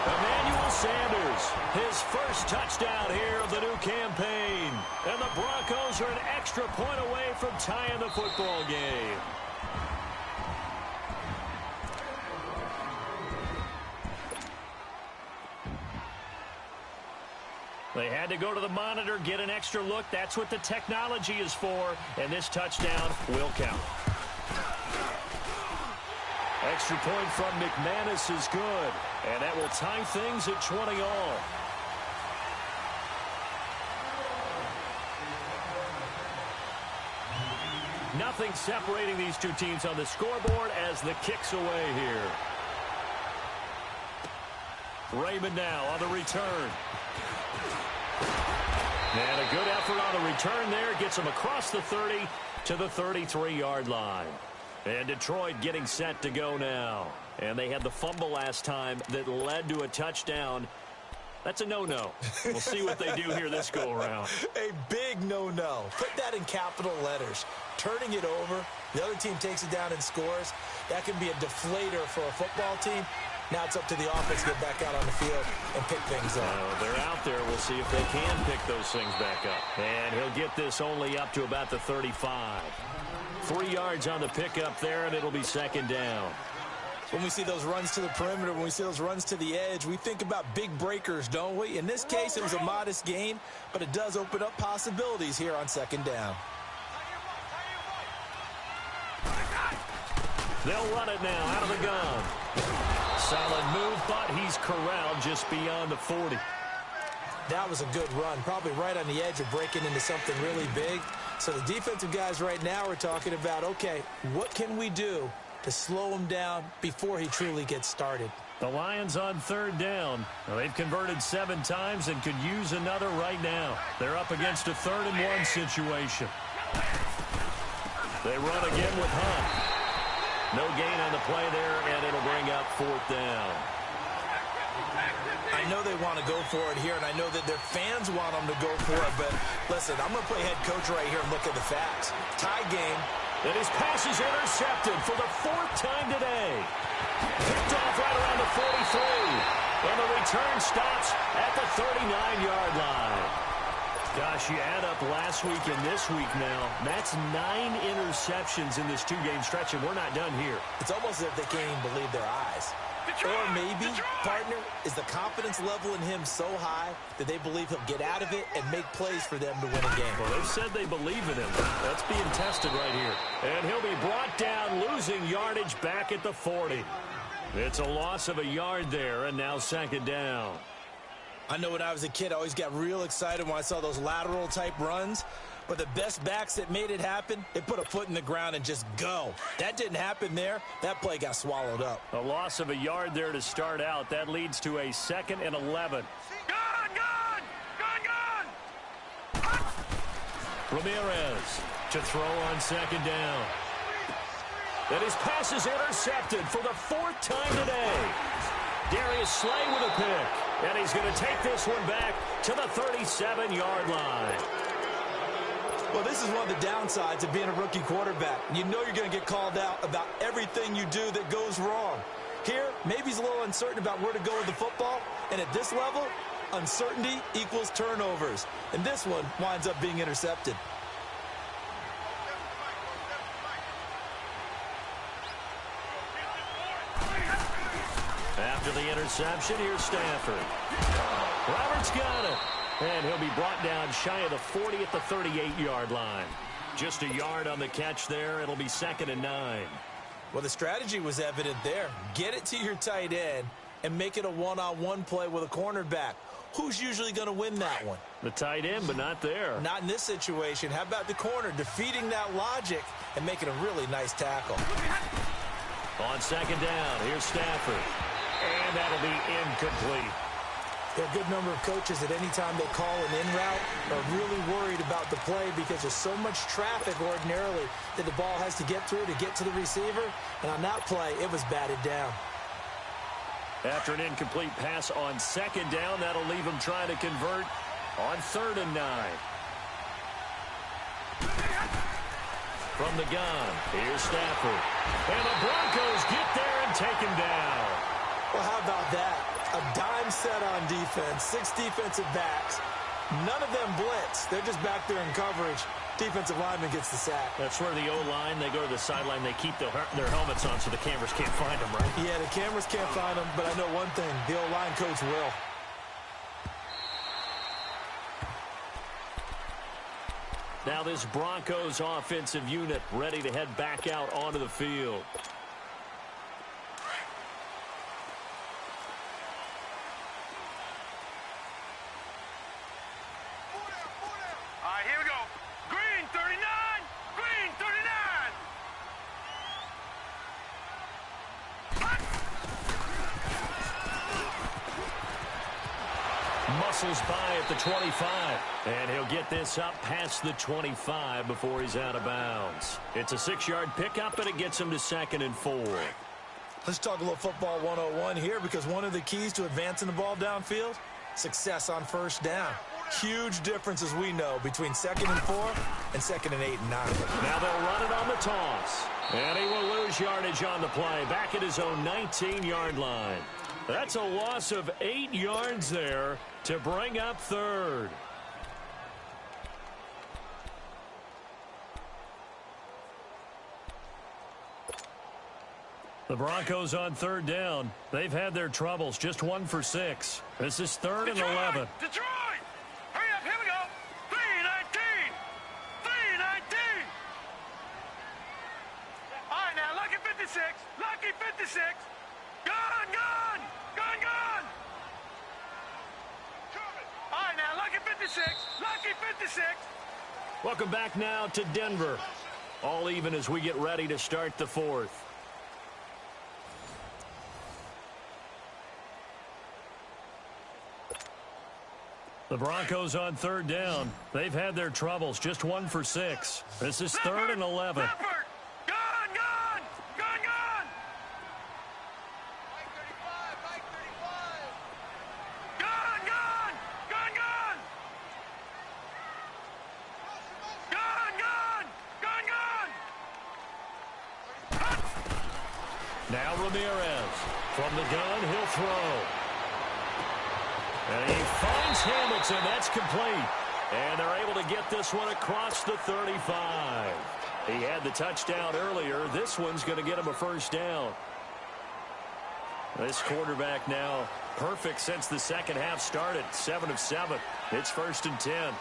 [SPEAKER 1] Emmanuel Sanders, his first touchdown here of the new campaign. And the Broncos are an extra point away from tying the football game. They had to go to the monitor, get an extra look. That's what the technology is for, and this touchdown will count. Extra point from McManus is good, and that will tie things at 20 all. Nothing separating these two teams on the scoreboard as the kick's away here. Raymond now on the return. And a good effort on the return there. Gets him across the 30 to the 33-yard line. And Detroit getting set to go now. And they had the fumble last time that led to a touchdown. That's a no-no. We'll see what they do here this go-around.
[SPEAKER 2] A big no-no. Put that in capital letters. Turning it over, the other team takes it down and scores. That can be a deflator for a football team. Now it's up to the offense to get back out on the field and pick things up.
[SPEAKER 1] They're out there. We'll see if they can pick those things back up. And he'll get this only up to about the 35. 3 yards on the pickup there, and it'll be 2nd down.
[SPEAKER 2] When we see those runs to the perimeter, when we see those runs to the edge, we think about big breakers, don't we? In this case, it was a modest gain, but it does open up possibilities here on 2nd down.
[SPEAKER 1] They'll run it now out of the gun. Solid move, but he's corralled just beyond the 40.
[SPEAKER 2] That was a good run, probably right on the edge of breaking into something really big. So the defensive guys right now are talking about, okay, what can we do to slow him down before he truly gets started?
[SPEAKER 1] The Lions on 3rd down. Now, they've converted 7 times and could use another right now. They're up against a 3rd and 1 situation. They run again with Hunt. No gain on the play there, and it'll bring up 4th down.
[SPEAKER 2] I know they want to go for it here, and I know that their fans want them to go for it, but listen, I'm going to play head coach right here and look at the facts. Tie game.
[SPEAKER 1] And his pass is intercepted for the 4th time today. Picked off right around the 43. return stops at the 39-yard line. Gosh, you add up last week and this week now. That's 9 interceptions in this two-game stretch, and we're not done here.
[SPEAKER 2] It's almost as if they can't even believe their eyes. Or maybe, partner, is the confidence level in him so high that they believe he'll get out of it and make plays for them to win a game.
[SPEAKER 1] Well, they've said they believe in him. That's being tested right here. And he'll be brought down, losing yardage back at the 40. It's a loss of a yard there, and now second down.
[SPEAKER 2] I know when I was a kid, I always got real excited when I saw those lateral-type runs. But the best backs that made it happen, they put a foot in the ground and just go. That didn't happen there. That play got swallowed up.
[SPEAKER 1] A loss of a yard there to start out. That leads to a 2nd and 11.
[SPEAKER 3] Gone!
[SPEAKER 1] Ramirez to throw on second down. And his pass is intercepted for the 4th time today. Darius Slay with a pick. And he's going to take this one back to the 37-yard line.
[SPEAKER 2] Well, this is one of the downsides of being a rookie quarterback. You know you're going to get called out about everything you do that goes wrong. Here, maybe he's a little uncertain about where to go with the football. And at this level, uncertainty equals turnovers. And this one winds up being intercepted.
[SPEAKER 1] After the interception, here's Stafford. Roberts got it. And he'll be brought down shy of the 40 at the 38-yard line. Just a yard on the catch there. It'll be 2nd and 9.
[SPEAKER 2] Well, the strategy was evident there. Get it to your tight end and make it a one-on-one play with a cornerback. Who's usually going to win that one?
[SPEAKER 1] The tight end, but not there.
[SPEAKER 2] Not in this situation. How about the corner defeating that logic and making a really nice tackle?
[SPEAKER 1] On second down, here's Stafford. And that'll be incomplete.
[SPEAKER 2] There are a good number of coaches that any time they call an in route are really worried about the play because there's so much traffic ordinarily that the ball has to get through to get to the receiver. And on that play, it was batted down.
[SPEAKER 1] After an incomplete pass on second down, that'll leave him trying to convert on 3rd and 9. From the gun, here's Stafford. And the Broncos get there and take him down.
[SPEAKER 2] Well, how about that? A dime set on defense, 6 defensive backs. None of them blitz. They're just back there in coverage. Defensive lineman gets the sack.
[SPEAKER 1] That's where the O-line, they go to the sideline, they keep their helmets on so the cameras can't find them, right?
[SPEAKER 2] Yeah, the cameras can't find them, but I know one thing. The O-line coach will.
[SPEAKER 1] Now this Broncos offensive unit ready to head back out onto the field.
[SPEAKER 3] All right, here we go. Green 39. Green 39.
[SPEAKER 1] Muscles by at the 25. And he'll get this up past the 25 before he's out of bounds. It's a 6-yard pickup, and it gets him to 2nd and 4.
[SPEAKER 2] Let's talk a little football 101 here because one of the keys to advancing the ball downfield, success on first down. Huge difference, as we know, between 2nd and 4 and 2nd and 8 and 9.
[SPEAKER 1] Now they'll run it on the toss. And he will lose yardage on the play back at his own 19-yard line. That's a loss of 8 yards there to bring up 3rd. The Broncos on 3rd down. They've had their troubles, just 1 for 6. This is 3rd and 11.
[SPEAKER 3] Detroit! Hurry up, here we go. 3-19. 3-19. All right, now, lucky 56. Lucky 56. Gone, gone. Gone, gone. All right, now, lucky 56. Lucky 56.
[SPEAKER 1] Welcome back now to Denver. All even as we get ready to start the 4th. The Broncos on 3rd down. They've had their troubles, just 1 for 6. This is 3rd and 11.
[SPEAKER 3] Leopard. Gone, gone. Gone, gone. Gone, gone. Gone, gone. Gone, gone. Gone, gone.
[SPEAKER 1] Now Ramirez. From the gun, he'll throw. And he finds Hamilton. That's complete. And they're able to get this one across the 35. He had the touchdown earlier. This one's going to get him a first down. This quarterback now perfect since the second half started. 7 of 7. It's 1st and 10.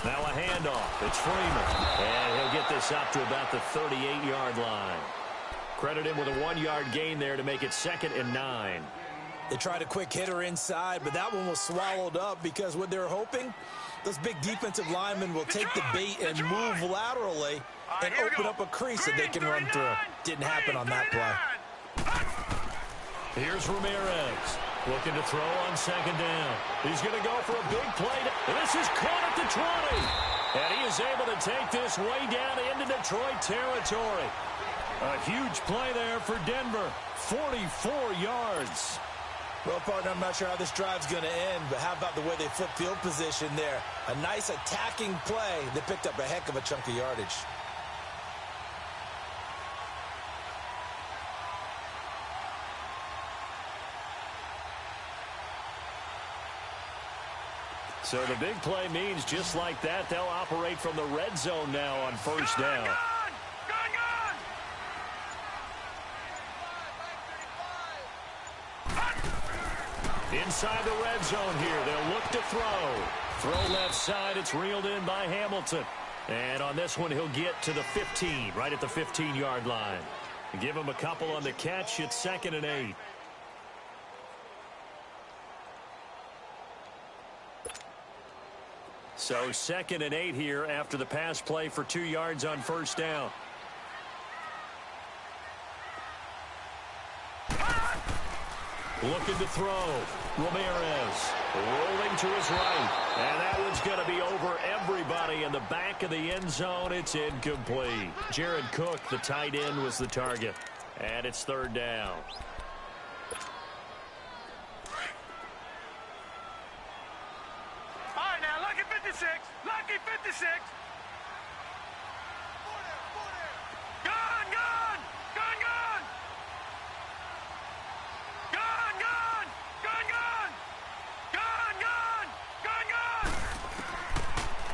[SPEAKER 1] Now a handoff. It's Freeman. And he'll get this up to about the 38-yard line. Credit him with a 1-yard gain there to make it 2nd and 9.
[SPEAKER 2] They tried a quick hitter inside, but that one was swallowed up because what they're hoping, those big defensive linemen will take the bait and move laterally and open up a crease that they can run through. Didn't happen on that play.
[SPEAKER 1] Here's Ramirez looking to throw on 2nd down. He's going to go for a big play. This is caught at the 20. And he is able to take this way down into Detroit territory. A huge play there for Denver. 44 yards.
[SPEAKER 2] Well, partner, I'm not sure how this drive's going to end, but how about the way they flip field position there? A nice attacking play that picked up a heck of a chunk of yardage.
[SPEAKER 1] So the big play means just like that, they'll operate from the red zone now on 1st down. Inside the red zone here, they'll look to throw. Throw left side, it's reeled in by Hamilton. And on this one, he'll get to the 15, right at the 15-yard line. Give him a couple on the catch, it's 2nd and 8. So 2nd and 8 here after the pass play for 2 yards on 1st down. Looking to throw. Ramirez rolling to his right. And that one's going to be over everybody in the back of the end zone. It's incomplete. Jared Cook, the tight end, was the target. And it's 3rd down.
[SPEAKER 3] All right, now, lucky 56. Lucky 56.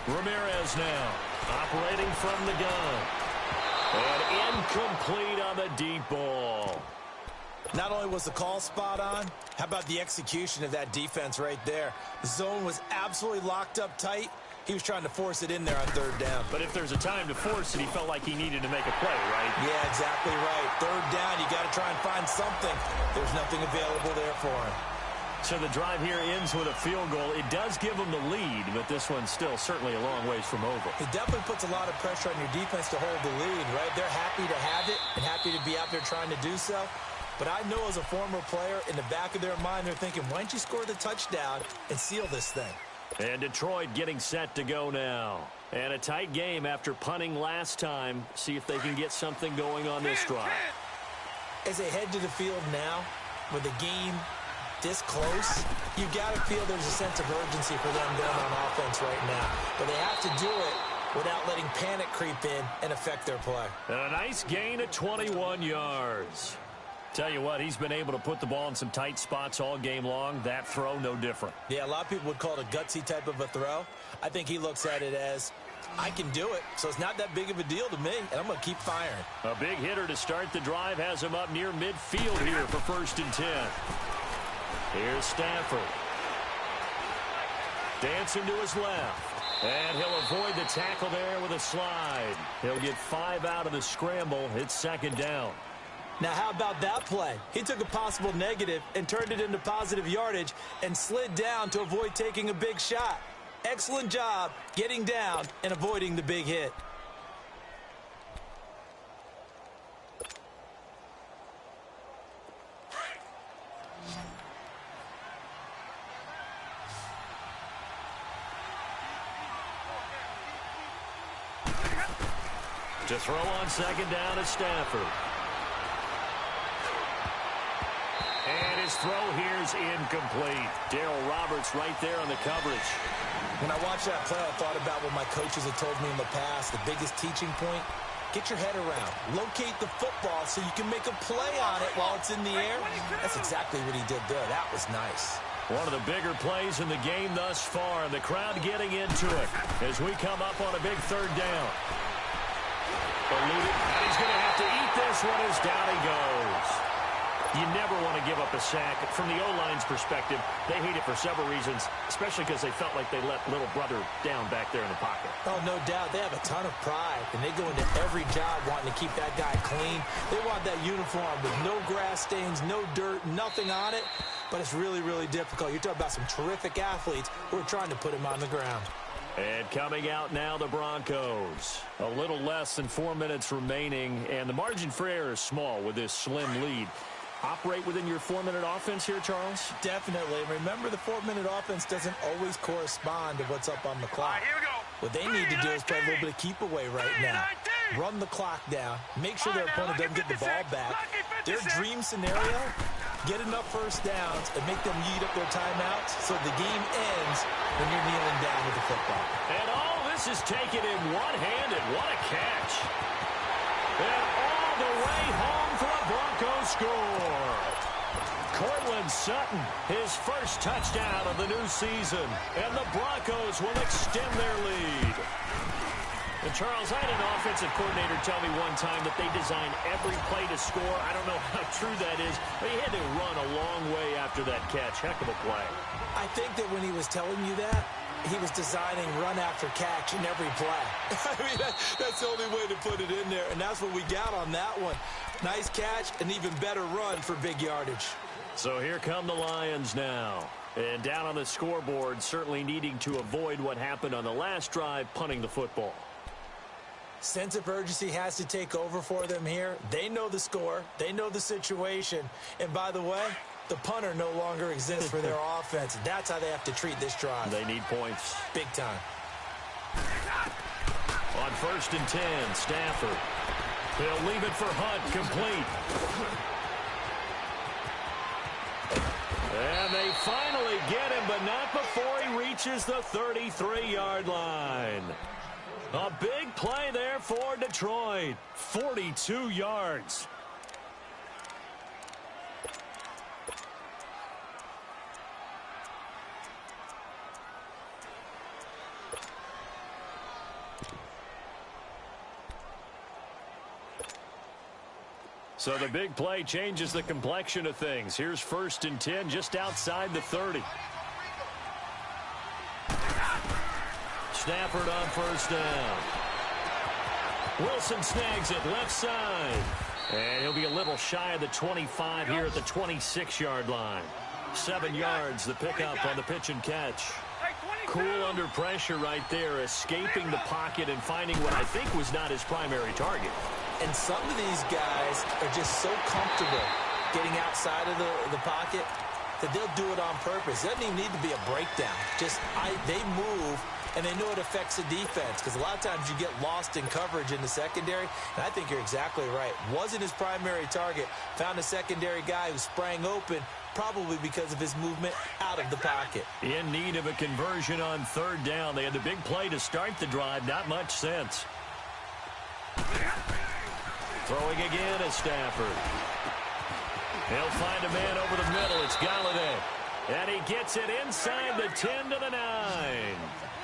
[SPEAKER 1] Ramirez now operating from the gun. And incomplete on the deep ball.
[SPEAKER 2] Not only was the call spot on, how about the execution of that defense right there? The zone was absolutely locked up tight. He was trying to force it in there on 3rd down.
[SPEAKER 1] But if there's a time to force it, he felt like he needed to make a play, right?
[SPEAKER 2] Yeah, exactly right. 3rd down, you got to try and find something. There's nothing available there for him.
[SPEAKER 1] So the drive here ends with a field goal. It does give them the lead, but this one's still certainly a long ways from over.
[SPEAKER 2] It definitely puts a lot of pressure on your defense to hold the lead, right? They're happy to have it and happy to be out there trying to do so. But I know as a former player, in the back of their mind, they're thinking, why don't you score the touchdown and seal this thing?
[SPEAKER 1] And Detroit getting set to go now. And a tight game after punting last time. See if they can get something going on this drive.
[SPEAKER 2] As they head to the field now, with the game this close, you got to feel there's a sense of urgency for them going on offense right now. But they have to do it without letting panic creep in and affect their play.
[SPEAKER 1] And a nice gain of 21 yards. Tell you what, he's been able to put the ball in some tight spots all game long. That throw, no different.
[SPEAKER 2] Yeah, a lot of people would call it a gutsy type of a throw. I think he looks at it as, I can do it, so it's not that big of a deal to me, and I'm going to keep firing.
[SPEAKER 1] A big hitter to start the drive has him up near midfield here for 1st and 10. Here's Stafford. Dancing to his left. And he'll avoid the tackle there with a slide. He'll get 5 out of the scramble. It's 2nd down.
[SPEAKER 2] Now, how about that play? He took a possible negative and turned it into positive yardage and slid down to avoid taking a big shot. Excellent job getting down and avoiding the big hit.
[SPEAKER 1] To throw on 2nd down is Stafford. And his throw here's incomplete. Darryl Roberts right there on the coverage.
[SPEAKER 2] When I watched that play, I thought about what my coaches had told me in the past. The biggest teaching point, Get your head around. Locate the football so you can make a play on it while it's in the air. That's exactly what he did there. That was nice.
[SPEAKER 1] One of the bigger plays in the game thus far, and the crowd getting into it as we come up on a big third down. Eluded, and he's going to have to eat this one as down he goes. You never want to give up a sack. From the O-line's perspective, they hate it for several reasons, especially because they felt like they let little brother down back there in the pocket.
[SPEAKER 2] Oh, no doubt. They have a ton of pride, and they go into every job wanting to keep that guy clean. They want that uniform with no grass stains, no dirt, nothing on it. But it's really, really difficult. You're talking about some terrific athletes who are trying to put him on the ground.
[SPEAKER 1] And coming out now, the Broncos. A little less than 4 minutes remaining, and the margin for error is small with this slim lead. Operate within your 4-minute offense here, Charles?
[SPEAKER 2] Definitely. Remember, the 4-minute offense doesn't always correspond to what's up on the clock.
[SPEAKER 3] All right, here we go.
[SPEAKER 2] What they need to do is play a little bit of keep away right now. Run the clock down. Make sure their opponent doesn't get the ball back. Their dream scenario, get enough first downs and make them eat up their timeouts so the game ends when you're kneeling down with the football.
[SPEAKER 1] And all this is taken in one-handed. What a catch. And all the way home for a Broncos score. Cortland Sutton, his first touchdown of the new season. And the Broncos will extend their lead. And Charles, I had an offensive coordinator tell me one time that they design every play to score. I don't know how true that is, but he had to run a long way after that catch. Heck of a play.
[SPEAKER 2] I think that when he was telling you that, he was designing run after catch in every play. I mean, that's the only way to put it in there, and that's what we got on that one. Nice catch, an even better run for big yardage.
[SPEAKER 1] So here come the Lions now. And down on the scoreboard, certainly needing to avoid what happened on the last drive, punting the football.
[SPEAKER 2] Sense of urgency has to take over for them here. They know the score. They know the situation. And by the way, the punter no longer exists for their offense. That's how they have to treat this drive.
[SPEAKER 1] They need points.
[SPEAKER 2] Big time.
[SPEAKER 1] On 1st and 10, Stafford. He'll leave it for Hunt, complete. And they finally get him, but not before he reaches the 33-yard line. A big play there for Detroit. 42 yards. So the big play changes the complexion of things. Here's 1st and 10 just outside the 30. Stafford on 1st down. Wilson snags it left side. And he'll be a little shy of the 25 here at the 26-yard line. 7 yards, the pickup on the pitch and catch. Cool under pressure right there, escaping the pocket and finding what I think was not his primary target.
[SPEAKER 2] And some of these guys are just so comfortable getting outside of the pocket that they'll do it on purpose. It doesn't even need to be a breakdown. They move, and they know it affects the defense because a lot of times you get lost in coverage in the secondary, and I think you're exactly right. Wasn't his primary target. Found a secondary guy who sprang open, probably because of his movement out of the pocket.
[SPEAKER 1] In need of a conversion on 3rd down. They had the big play to start the drive. Not much sense. Throwing again is Stafford. He'll find a man over the middle. It's Galladay. And he gets it inside the 10 to the 9.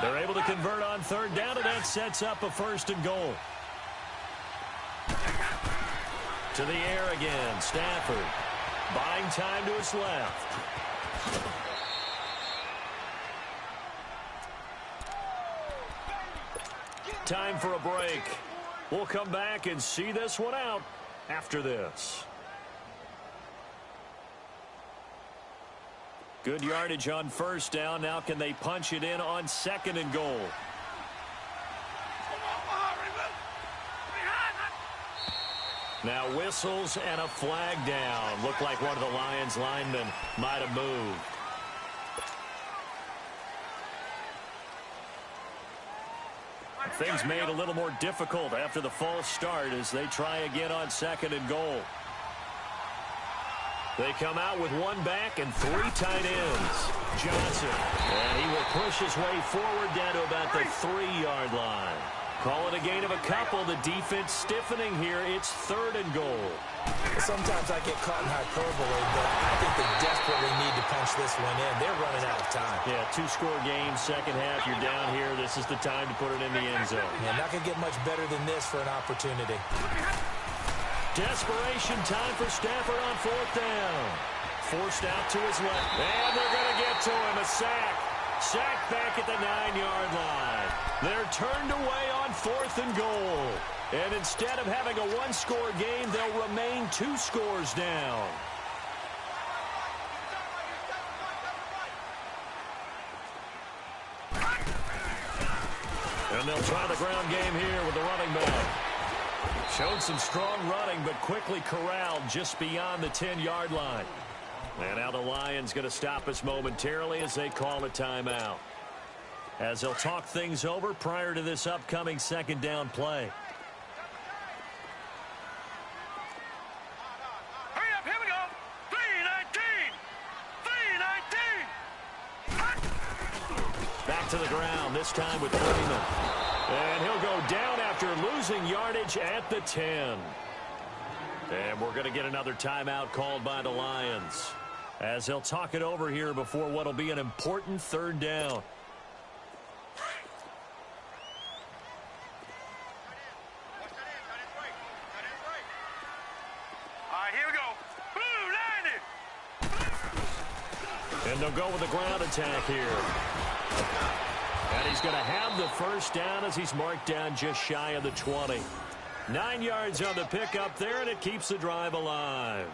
[SPEAKER 1] They're able to convert on 3rd down, and that sets up a 1st and goal. To the air again, Stafford. Buying time to his left. Time for a break. We'll come back and see this one out after this. Good yardage on 1st down. Now can they punch it in on 2nd and goal? Now whistles and a flag down. Looked like one of the Lions linemen might have moved. Things made a little more difficult after the false start as they try again on 2nd and goal. They come out with one back and 3 tight ends. Johnson, and he will push his way forward down to about the 3-yard line. Call it a gain of a couple. The defense stiffening here. It's 3rd and goal.
[SPEAKER 2] Sometimes I get caught in hyperbole, but I think they desperately need to punch this one in. They're running out of time.
[SPEAKER 1] Yeah, 2-score game, second half. You're down here. This is the time to put it in the end zone.
[SPEAKER 2] Yeah, not going to get much better than this for an opportunity.
[SPEAKER 1] Desperation time for Stafford on 4th down. Forced out to his left. And they're going to get to him. A sack. Sack back at the 9-yard line. They're turned away on 4th and goal. And instead of having a 1-score game, they'll remain 2 scores down. And they'll try the ground game here with the running back. Showed some strong running, but quickly corralled just beyond the 10-yard line. And now the Lions going to stop us momentarily as they call a timeout. As they'll talk things over prior to this upcoming 2nd down play.
[SPEAKER 3] Hurry up, here we go. 3-19.
[SPEAKER 1] Back to the ground, this time with Freeman. And he'll go down after losing yardage at the 10. And we're going to get another timeout called by the Lions, as they'll talk it over here before what will be an important 3rd down.
[SPEAKER 3] All right, here we go. Blue, 90.
[SPEAKER 1] And they'll go with the ground attack here. And he's going to have the 1st down as he's marked down just shy of the 20. 9 yards on the pickup there, and it keeps the drive alive.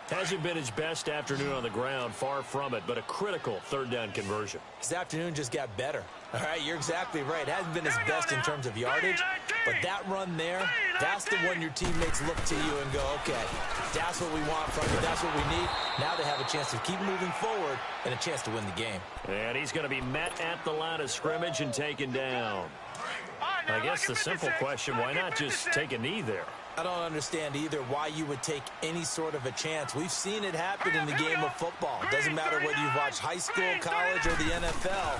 [SPEAKER 1] Hasn't been his best afternoon on the ground, far from it, but a critical 3rd down conversion.
[SPEAKER 2] His afternoon just got better. All right, you're exactly right. Hasn't been his best in terms of yardage, but that run there, that's the one your teammates look to you and go, okay, that's what we want from you. That's what we need. Now they have a chance to keep moving forward and a chance to win the game.
[SPEAKER 1] And he's going to be met at the line of scrimmage and taken down. I guess the simple question, why not just take a knee there?
[SPEAKER 2] I don't understand either why you would take any sort of a chance. We've seen it happen in the game of football. It doesn't matter whether you've watched high school, college, or the NFL.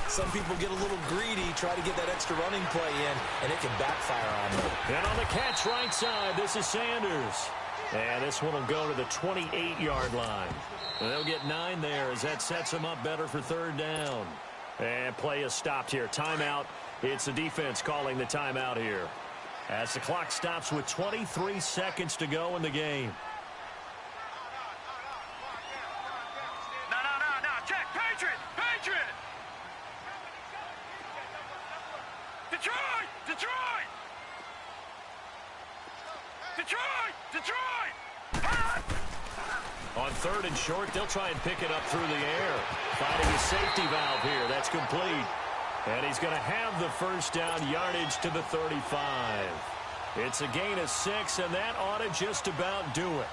[SPEAKER 2] Some people get a little greedy, try to get that extra running play in, and it can backfire on them.
[SPEAKER 1] And on the catch right side, this is Sanders. And this one will go to the 28-yard line. And they'll get 9 there as that sets them up better for 3rd down. And play is stopped here. Timeout. It's the defense calling the timeout here, as the clock stops with 23 seconds to go in the game.
[SPEAKER 3] No. Check. Patriot. Detroit.
[SPEAKER 1] On 3rd and short, they'll try and pick it up through the air. Finding a safety valve here. That's complete. And he's going to have the 1st down, yardage to the 35. It's a gain of 6, and that ought to just about do it.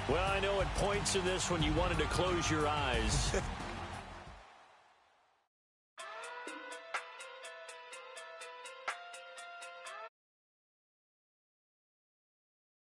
[SPEAKER 1] Well, I know at points in this when you wanted to close your eyes.